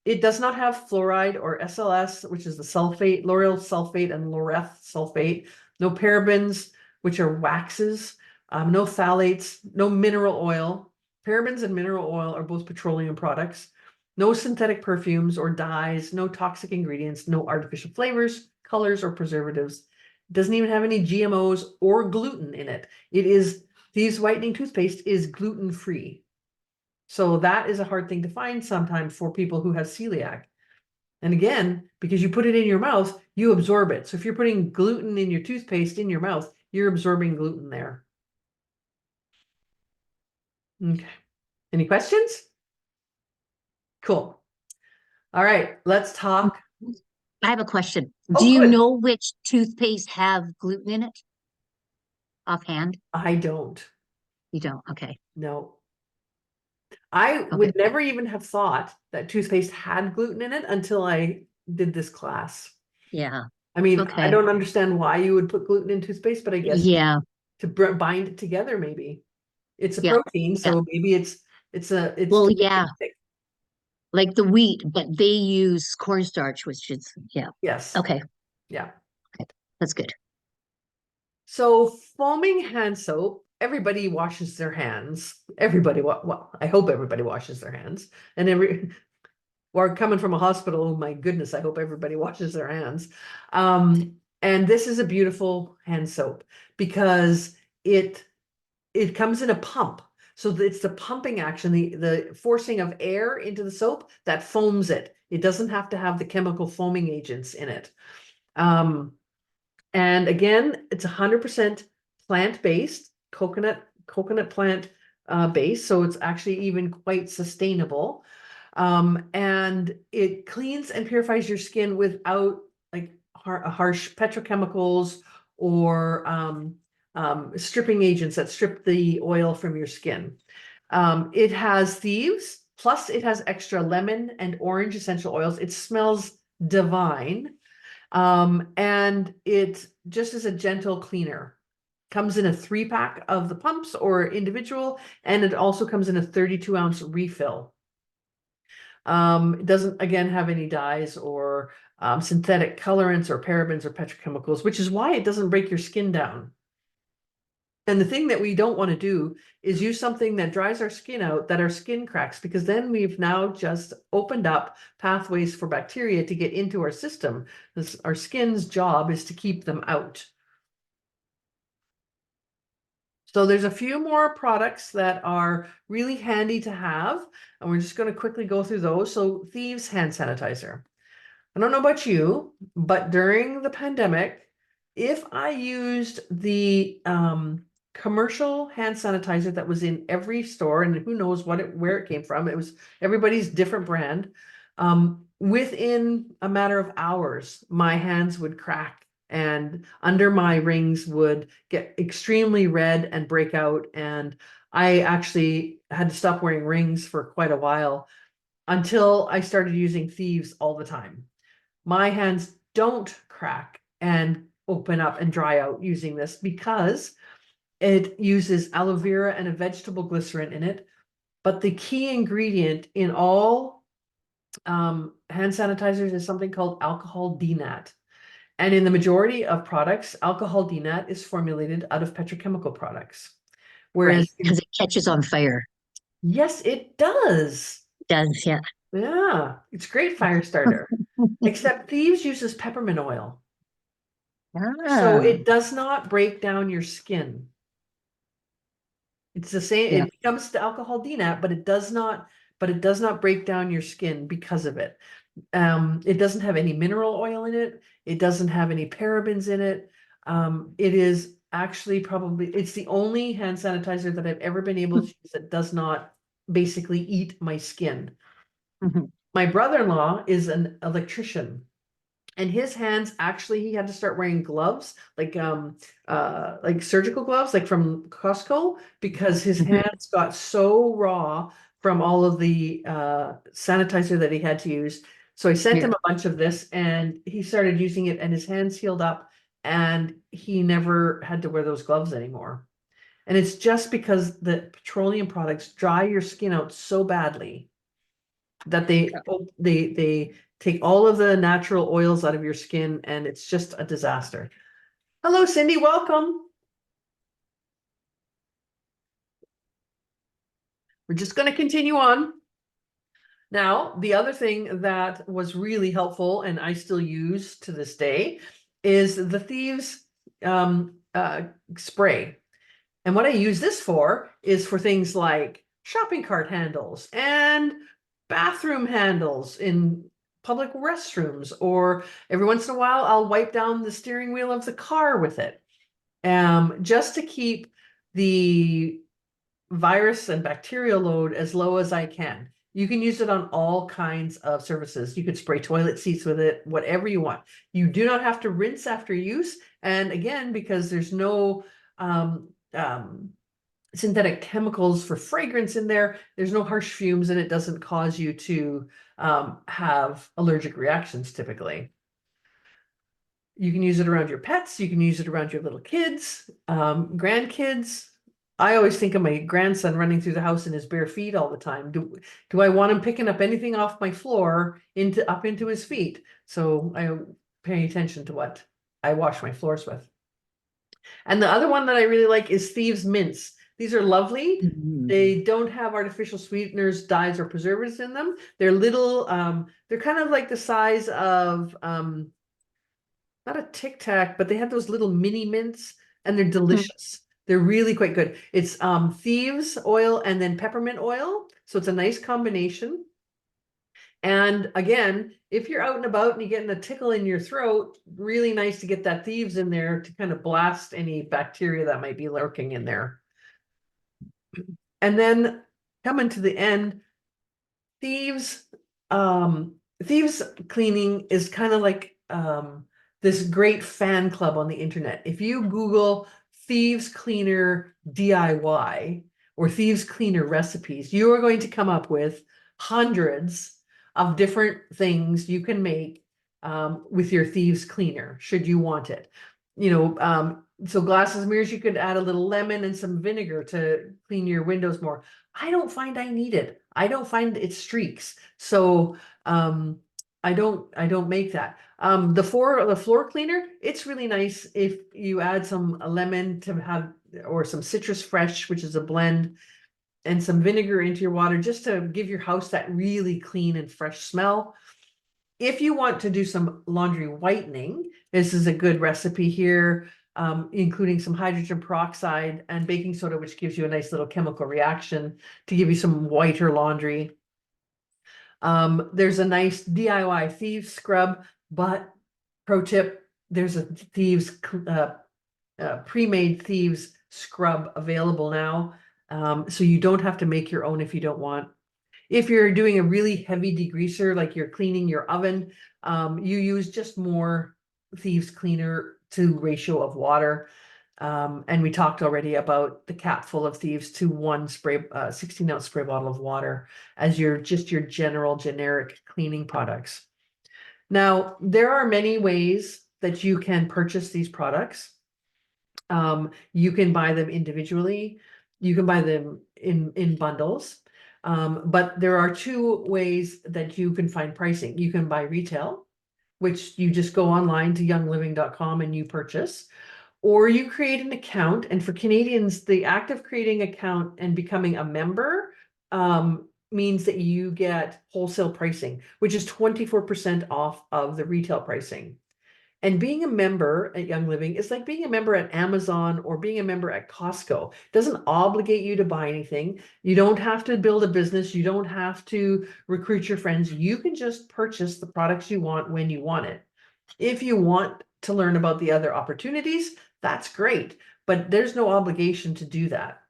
It does not have fluoride or SLS, which is the sulfate, lauryl sulfate and laureth sulfate. No parabens, which are waxes. No phthalates, no mineral oil. Parabens and mineral oil are both petroleum products. No synthetic perfumes or dyes, no toxic ingredients, no artificial flavors, colors, or preservatives. It doesn't even have any GMOs or gluten in it. Thieves whitening toothpaste is gluten-free. So that is a hard thing to find sometimes for people who have celiac. And again, because you put it in your mouth, you absorb it. So if you're putting gluten in your toothpaste in your mouth, you're absorbing gluten there. Okay. Any questions? Cool. All right, let's talk. I have a question. Oh, Do you good. know which toothpaste have gluten in it? Offhand? I don't. You don't? Okay. No. I Okay. would never even have thought that toothpaste had gluten in it until I did this class. Yeah. I mean, I Okay. don't understand why you would put gluten in toothpaste, but I guess Yeah. to bind it together, maybe. It's a Yeah. protein, so maybe it's Well, too yeah, basic. like the wheat, but they use cornstarch, which is, yeah. Yes. Okay. Yeah. That's good. So foaming hand soap, everybody washes their hands. Well, I hope everybody washes their hands. And we're coming from a hospital, oh my goodness, I hope everybody washes their hands. And this is a beautiful hand soap because it comes in a pump. So it's the pumping action, the forcing of air into the soap that foams it. It doesn't have to have the chemical foaming agents in it. And again, it's 100% plant-based, coconut plant based, so it's actually even quite sustainable. And it cleans and purifies your skin without like harsh petrochemicals or stripping agents that strip the oil from your skin. It has Thieves, plus it has extra lemon and orange essential oils. It smells divine. And it just is a gentle cleaner. Comes in a 3-pack of the pumps or individual, and it also comes in a 32-ounce refill. It doesn't, again, have any dyes or synthetic colorants or parabens or petrochemicals, which is why it doesn't break your skin down. And the thing that we don't want to do is use something that dries our skin out, that our skin cracks, because then we've now just opened up pathways for bacteria to get into our system. Our skin's job is to keep them out. So there's a few more products that are really handy to have, and we're just going to quickly go through those. So Thieves hand sanitizer. I don't know about you, but during the pandemic, if I used the commercial hand sanitizer that was in every store, and who knows where it came from, it was everybody's different brand. Within a matter of hours, my hands would crack and under my rings would get extremely red and break out. And I actually had to stop wearing rings for quite a while until I started using Thieves all the time. My hands don't crack and open up and dry out using this because it uses aloe vera and a vegetable glycerin in it. But the key ingredient in all hand sanitizers is something called alcohol denat. And in the majority of products, alcohol denat is formulated out of petrochemical products. Right, Whereas, because it catches on fire. yes, it does. Does, yeah. Yeah, it's great fire starter. Except Thieves uses peppermint oil. So Ah, it does not break down your skin. It's the same, yeah. it comes to alcohol denat, but it does not break down your skin because of it. It doesn't have any mineral oil in it. It doesn't have any parabens in it. It is actually it's the only hand sanitizer that I've ever been able to use that does not basically eat my skin. Mhm. My brother-in-law is an electrician. And his hands, actually, he had to start wearing gloves, like surgical gloves, like from Costco, because his Mhm. hands got so raw from all of the sanitizer that he had to use. So I sent Yeah. him a bunch of this, and he started using it, and his hands healed up, and he never had to wear those gloves anymore. And it's just because the petroleum products dry your skin out so badly that they take all of the natural oils out of your skin, and it's just a disaster. Hello, Cindy, welcome. We're just going to continue on. Now, the other thing that was really helpful, and I still use to this day, is the Thieves spray. And what I use this for is for things like shopping cart handles and bathroom handles in public restrooms, or every once in a while I'll wipe down the steering wheel of the car with it, just to keep the virus and bacterial load as low as I can. You can use it on all kinds of surfaces. You could spray toilet seats with it, whatever you want. You do not have to rinse after use. And again, because there's no synthetic chemicals for fragrance in there, there's no harsh fumes, and it doesn't cause you to have allergic reactions typically. You can use it around your pets. You can use it around your little kids, grandkids. I always think of my grandson running through the house in his bare feet all the time. Do I want him picking up anything off my floor up into his feet? So I pay attention to what I wash my floors with. And the other one that I really like is Thieves Mints. These are lovely. Mhm. They don't have artificial sweeteners, dyes, or preservatives in them. They're little, they're kind of like the size of, not a Tic Tac, but they have those little mini mints, and they're delicious. They're really quite good. It's Thieves oil and then peppermint oil. So it's a nice combination. And again, if you're out and about and you're getting a tickle in your throat, really nice to get that Thieves in there to kind of blast any bacteria that might be lurking in there. And then coming to the end, Thieves, Thieves cleaning is kind of like this great fan club on the internet. If you Google Thieves Cleaner DIY or Thieves Cleaner recipes, you are going to come up with hundreds of different things you can make with your Thieves Cleaner, should you want it. So glasses, mirrors, you could add a little lemon and some vinegar to clean your windows more. I don't find I need it. I don't find it streaks. So I don't make that. The floor cleaner, it's really nice if you add some lemon to have, or some citrus fresh, which is a blend, and some vinegar into your water just to give your house that really clean and fresh smell. If you want to do some laundry whitening, this is a good recipe here, including some hydrogen peroxide and baking soda, which gives you a nice little chemical reaction to give you some whiter laundry. There's a nice DIY Thieves scrub, but pro tip, there's a Thieves pre-made Thieves scrub available now. So you don't have to make your own if you don't want. If you're doing a really heavy degreaser, like you're cleaning your oven, you use just more Thieves cleaner to ratio of water. And we talked already about the cap full of Thieves to one 16-ounce spray bottle of water as your general generic cleaning products. Now, there are many ways that you can purchase these products. You can buy them individually. You can buy them in bundles. But there are two ways that you can find pricing. You can buy retail, which you just go online to youngliving.com and you purchase, or you create an account. And for Canadians, the act of creating an account and becoming a member means that you get wholesale pricing, which is 24% off of the retail pricing. And being a member at Young Living is like being a member at Amazon or being a member at Costco. It doesn't obligate you to buy anything. You don't have to build a business. You don't have to recruit your friends. You can just purchase the products you want when you want it. If you want to learn about the other opportunities, that's great, but there's no obligation to do that.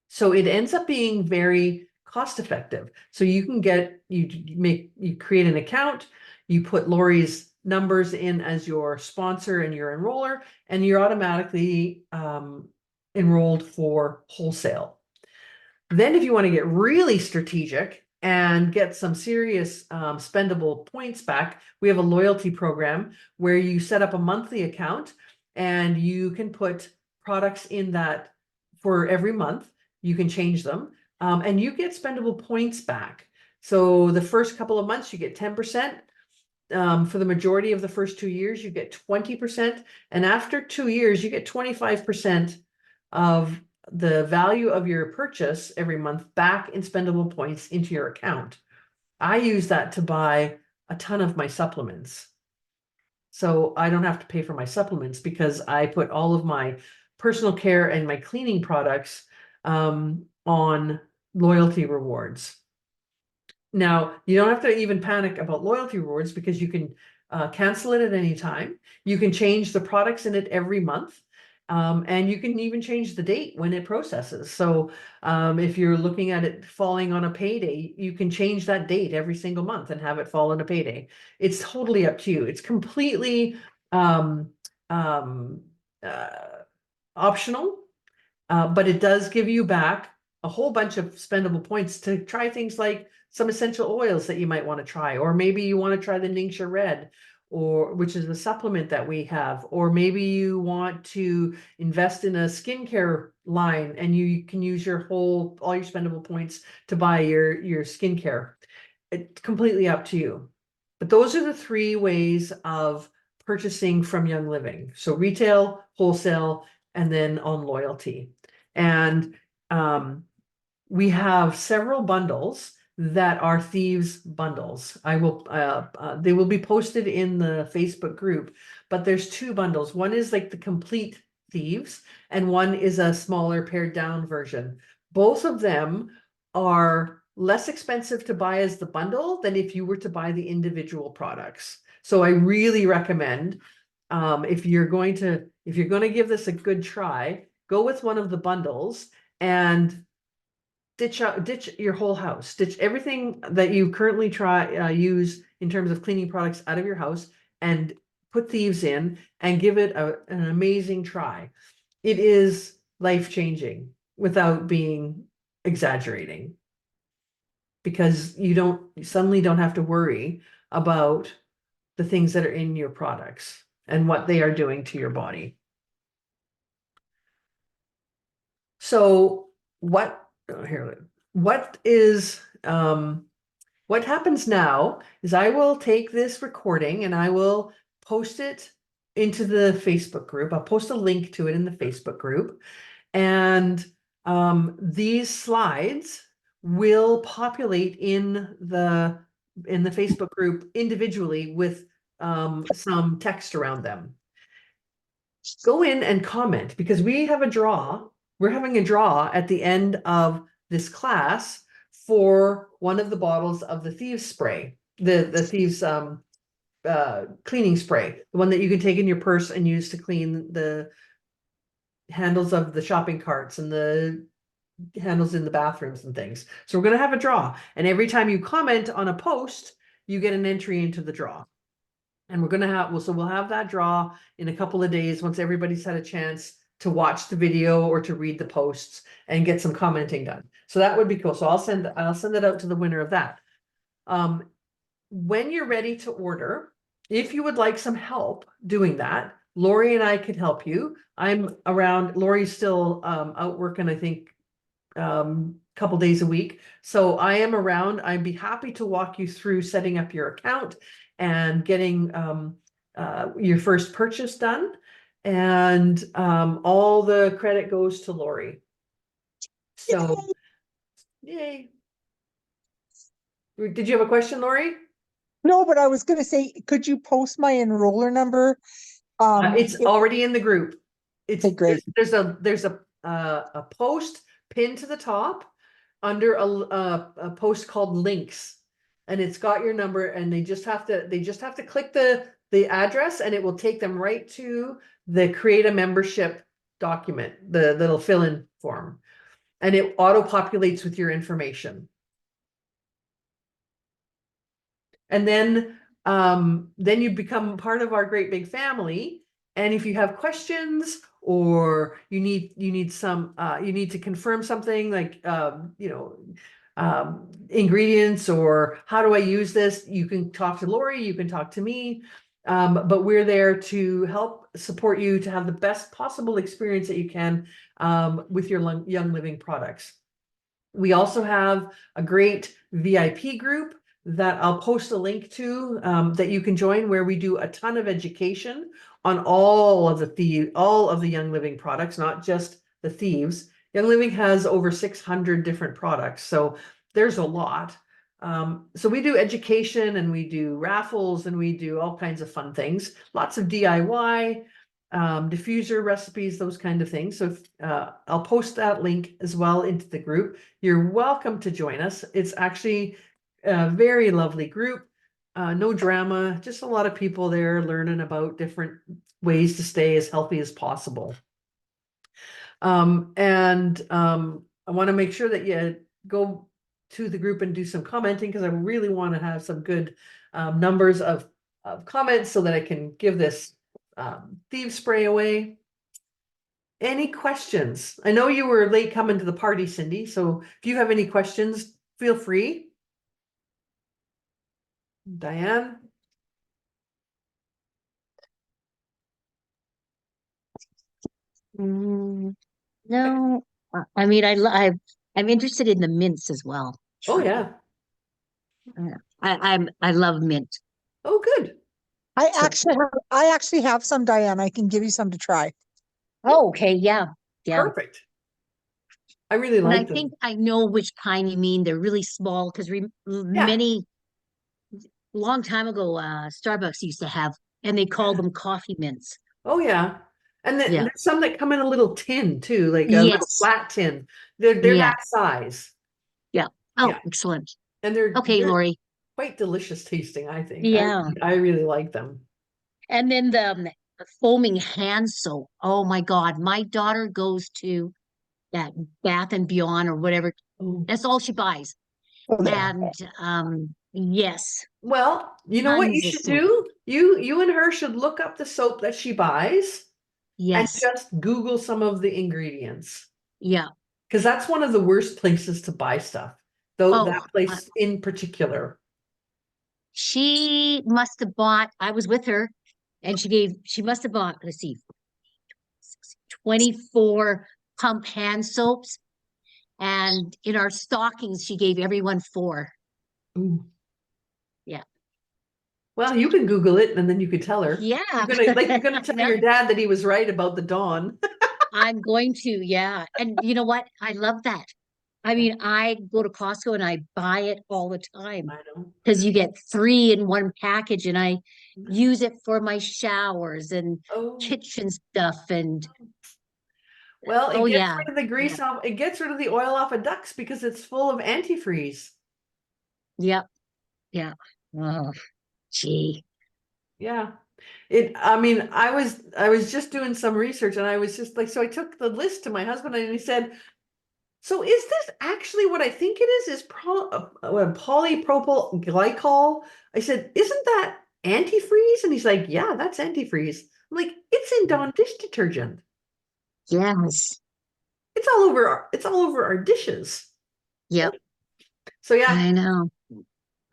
So it ends up being very cost effective. So you can you create an account, you put Lori's numbers in as your sponsor and your enroller, and you're automatically enrolled for wholesale. Then if you want to get really strategic and get some serious spendable points back, we have a loyalty program where you set up a monthly account and you can put products in that for every month. You can change them and you get spendable points back. So the first couple of months you get 10%. For the majority of the first 2 years, you get 20%. And after 2 years, you get 25% of the value of your purchase every month back in spendable points into your account. I use that to buy a ton of my supplements. So I don't have to pay for my supplements because I put all of my personal care and my cleaning products on loyalty rewards. Now, you don't have to even panic about loyalty rewards because you can cancel it at any time. You can change the products in it every month. And you can even change the date when it processes. So if you're looking at it falling on a payday, you can change that date every single month and have it fall on a payday. It's totally up to you. It's completely optional, but it does give you back a whole bunch of spendable points to try things like some essential oils that you might want to try, or maybe you want to try the Ningxia Red, or which is the supplement that we have, or maybe you want to invest in a skincare line and you can use all your spendable points to buy your skincare. It's completely up to you. But those are the three ways of purchasing from Young Living. So retail, wholesale, and then on loyalty. And we have several bundles that are Thieves bundles. They will be posted in the Facebook group, but there's two bundles. One is like the complete Thieves, and one is a smaller pared down version. Both of them are less expensive to buy as the bundle than if you were to buy the individual products. So I really recommend, if you're going to give this a good try, go with one of the bundles and ditch your whole house, ditch everything that you currently use in terms of cleaning products out of your house, and put Thieves in and give it an amazing try. It is life-changing without being exaggerating, because you suddenly don't have to worry about the things that are in your products and what they are doing to your body. So what happens now is I will take this recording and I will post it into the Facebook group. I'll post a link to it in the Facebook group, and these slides will populate in the Facebook group individually with some text around them. Go in and comment, because we have a draw. We're having a draw at the end of this class for one of the bottles of the Thieves spray, the Thieves cleaning spray, the one that you can take in your purse and use to clean the handles of the shopping carts and the handles in the bathrooms and things. So we're going to have a draw, and every time you comment on a post, you get an entry into the draw. And we're going to have, so we'll have that draw in a couple of days once everybody's had a chance to watch the video or to read the posts and get some commenting done. So that would be cool. So I'll send it out to the winner of that. When you're ready to order, if you would like some help doing that, Lori and I could help you. I'm around. Lori's still out working, I think, couple days a week. So I am around. I'd be happy to walk you through setting up your account and getting your first purchase done. And all the credit goes to Lori. So, yay. Did you have a question, Lori? No, but I was gonna say, could you post my enroller number? It's already in the group. It's Okay, great. There's a post pinned to the top under a post called links, and it's got your number, and they just have to click the address, and it will take them right to the create a membership document, the little fill-in form, and it auto populates with your information. And then you become part of our great big family. And if you have questions, or you need some, you need to confirm something like, ingredients, or how do I use this? You can talk to Lori, you can talk to me. But we're there to help support you to have the best possible experience that you can with your Young Living products. We also have a great VIP group that I'll post a link to, that you can join, where we do a ton of education on all of the Young Living products, not just the Thieves. Young Living has over 600 different products, so there's a lot. So we do education, and we do raffles, and we do all kinds of fun things, lots of DIY, diffuser recipes, those kind of things. So I'll post that link as well into the group. You're welcome to join us. It's actually a very lovely group. No drama, just a lot of people there learning about different ways to stay as healthy as possible. I want to make sure that you go to the group and do some commenting, because I really want to have some good numbers of comments so that I can give this Thieves spray away. Any questions? I know you were late coming to the party, Cindy, so if you have any questions, feel free. Diane? No, I mean, I'm interested in the mints as well. Oh, yeah. I love mint. Oh, good. I actually have some, Diane. I can give you some to try. Oh, okay, yeah, yeah. Perfect. I really And I like them. think I know which kind you mean. They're really small, because Yeah. long time ago, Starbucks used to have, and they called them coffee mints. Oh, yeah. And then Yeah. there's some that come in a little tin too, like a little Yes. flat tin. They're Yeah. that size. Yeah. Oh, Yeah. excellent. And Okay, they're Lori. quite delicious tasting, I think. Yeah. I really like them. And then the foaming hand soap. Oh my God. My daughter goes to that Bath and Beyond or whatever. Oh. That's all she buys. Oh, there. And yes, Well, you know what you tons of should soap. do? You and her should look up the soap that she buys and Yes. just Google some of the ingredients. Yeah. Because that's one of the worst places to buy stuff. Though Oh, that place in particular. she must have bought, I was with her and she must have bought, let's see, 24 pump hand soaps. And in our stockings, she gave everyone 4. Ooh. Yeah. Well, you can Google it and then you could tell her. Yeah. You're gonna tell No, your dad that he was right about the Dawn. I'm going to, yeah. And you know what? I love that. I mean, I go to Costco and I buy it all the time I know. because you get 3 in one package and I use it for my showers and Oh, kitchen stuff and well, it oh gets yeah. rid of the Yeah. grease off, it gets rid of the oil off of ducks because it's full of antifreeze. Yep. Yeah. Oh, gee. Yeah. I mean, I was just doing some research and I was just like, so I took the list to my husband and he said, so is this actually what I think it is? Is polypropyl glycol? I said, isn't that antifreeze? And he's like, yeah, that's antifreeze. I'm like, it's in Dawn dish detergent. Yes. It's all over our dishes. Yep. So yeah, I know.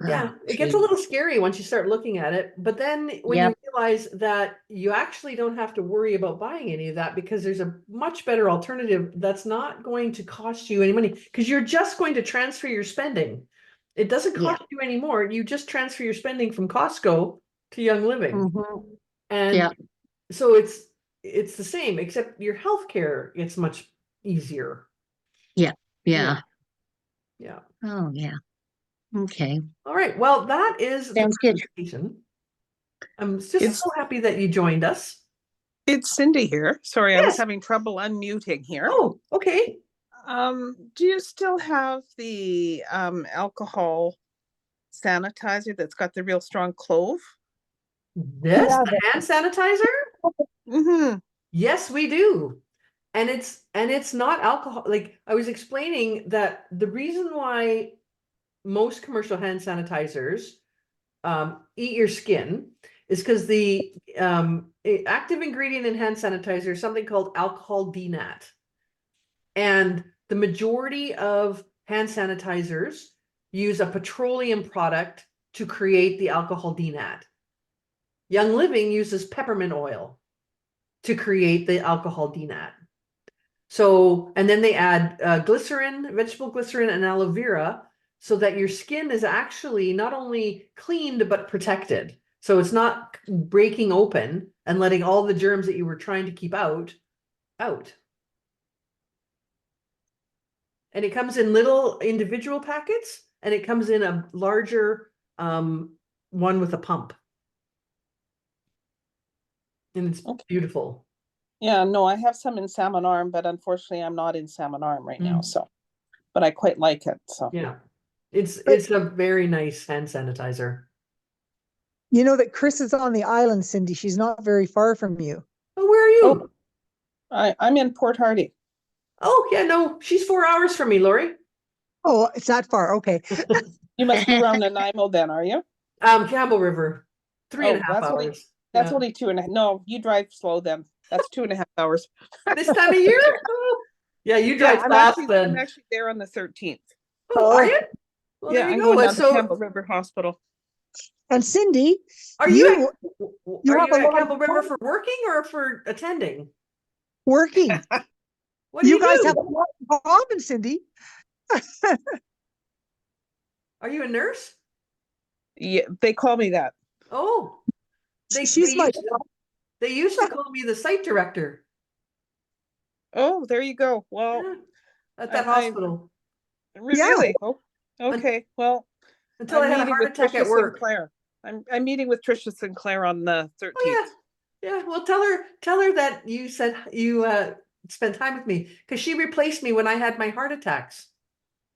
yeah, Oh, it gets a gee. little scary once you start looking at it. But then when you Yep. realize that you actually don't have to worry about buying any of that because there's a much better alternative that's not going to cost you any money because you're just going to transfer your spending. It doesn't Yeah. cost you anymore. You just transfer your spending from Costco to Young Living. Mhm. And Yep. so it's the same, except your healthcare gets much easier. Yeah. Yeah. Yeah. Yeah. Oh, yeah. Okay. All right. Well, that is the Sounds good. presentation. I'm just It's so happy that you joined us. it's Cindy here. Sorry, I was Yes. having trouble unmuting here. Oh, okay. Do you still have the alcohol sanitizer that's got the real strong clove? This, Yeah, the hand sanitizer? Mm-hmm. Yes, we do. And it's not alcohol. Like I was explaining that the reason why most commercial hand sanitizers eat your skin is because the active ingredient in hand sanitizer is something called alcohol denat. And the majority of hand sanitizers use a petroleum product to create the alcohol denat. Young Living uses peppermint oil to create the alcohol denat. So, and then they add glycerin, vegetable glycerin, and aloe vera so that your skin is actually not only cleaned but protected. So it's not breaking open and letting all the germs that you were trying to keep out. And it comes in little individual packets and it comes in a larger one with a pump. And it's Okay. beautiful. Yeah, no, I have some in Salmon Arm, but unfortunately I'm not in Salmon Arm right now, Mm. so but I quite like it. So Yeah. It's a very nice hand sanitizer. you know that Chris is on the island, Cindy. She's not very far from you. Oh, where are you? I'm in Port Hardy. Oh, yeah, no, she's 4 hours from me, Lori. Oh, it's that far. Okay. You must be around Nanaimo then, are you? Campbell River, three and a Oh, half that's only hours. that's Yeah. only 2.5. No, you drive slow then. That's 2.5 hours. This time of year? Oh, yeah, you Yeah, drive fast I'm then. actually there on the 13th. Oh, are Oh, you? Well, Yeah, there you I'm go. going down to So, Campbell River Hospital. and Cindy, are you are have you a at lot Campbell of River fun for working or for attending? working. What do You you guys do? have a lot in common, Cindy. Are you a nurse? Yeah, they call me that. Oh, She's my they used to call me the site director. Oh, there you go. Well, Yeah, at that I hospital yeah. really. Oh, Un- okay. Well, until I I'm had a meeting heart with attack Tricia at work. Sinclair. I'm meeting with Tricia Sinclair on the 13th. Oh Yeah, well, tell her that you said you spent time with me because she replaced me when I had my heart attacks.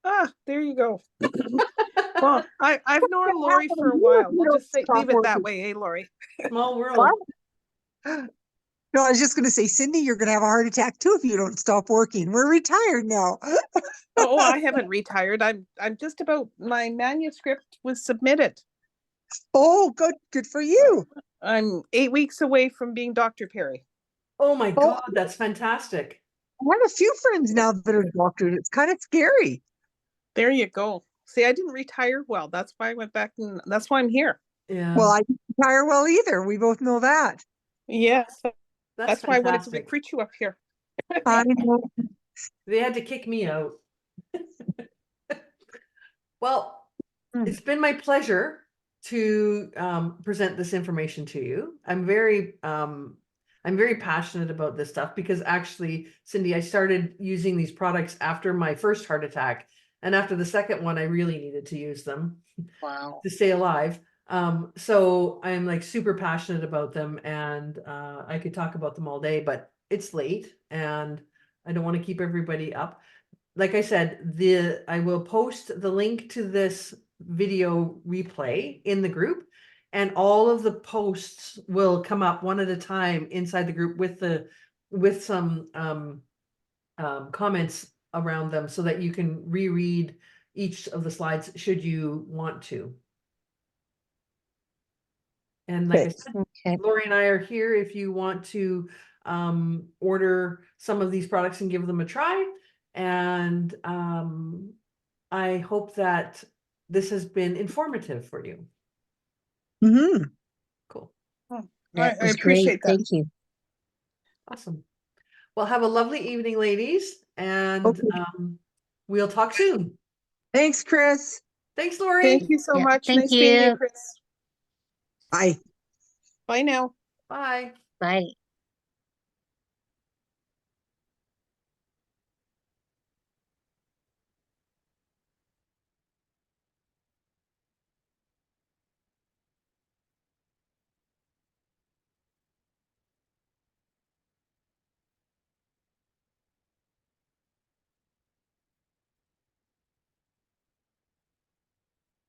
Ah, there you go. Well, I've known Lori happened for a to you if while. you We'll don't just say, stop leave it that working? way, eh, Lori? Small world. What? No, I was just gonna say, Cindy, you're gonna have a heart attack too if you don't stop working. We're retired now. Oh, I haven't retired. I'm just about, my manuscript was submitted. Oh, good for you. I'm 8 weeks away from being Dr. Perry. Oh my Oh, God, that's fantastic. I have a few friends now that are doctors. It's kind of scary. There you go. See, I didn't retire well. That's why I went back, and that's why I'm here. Yeah, Well, I didn't retire well either. We both know that. Yes, that's that's why I wanted to fantastic. recruit you up here. I know. They had to kick me out. Well, Mm. it's been my pleasure to present this information to you. I'm very passionate about this stuff because actually, Cindy, I started using these products after my first heart attack. And after the second one, I really needed to use them Wow. to stay alive. So I'm like super passionate about them, and I could talk about them all day, but it's late and I don't want to keep everybody up. Like I said, I will post the link to this video replay in the group, and all of the posts will come up one at a time inside the group with some comments around them so that you can reread each of the slides should you want to. And like I Okay. said, Okay. Lori and I are here if you want to order some of these products and give them a try. And I hope that this has been informative for you. Hmm. Cool. That I was great. appreciate that. Thank you. Awesome. Well, have a lovely evening, ladies, and Okay. we'll talk soon. Thanks, Chris. Thanks, Lori. Thank you so Yeah, much. thank Nice meeting you, you. Chris. Bye. Bye now. Bye. Bye.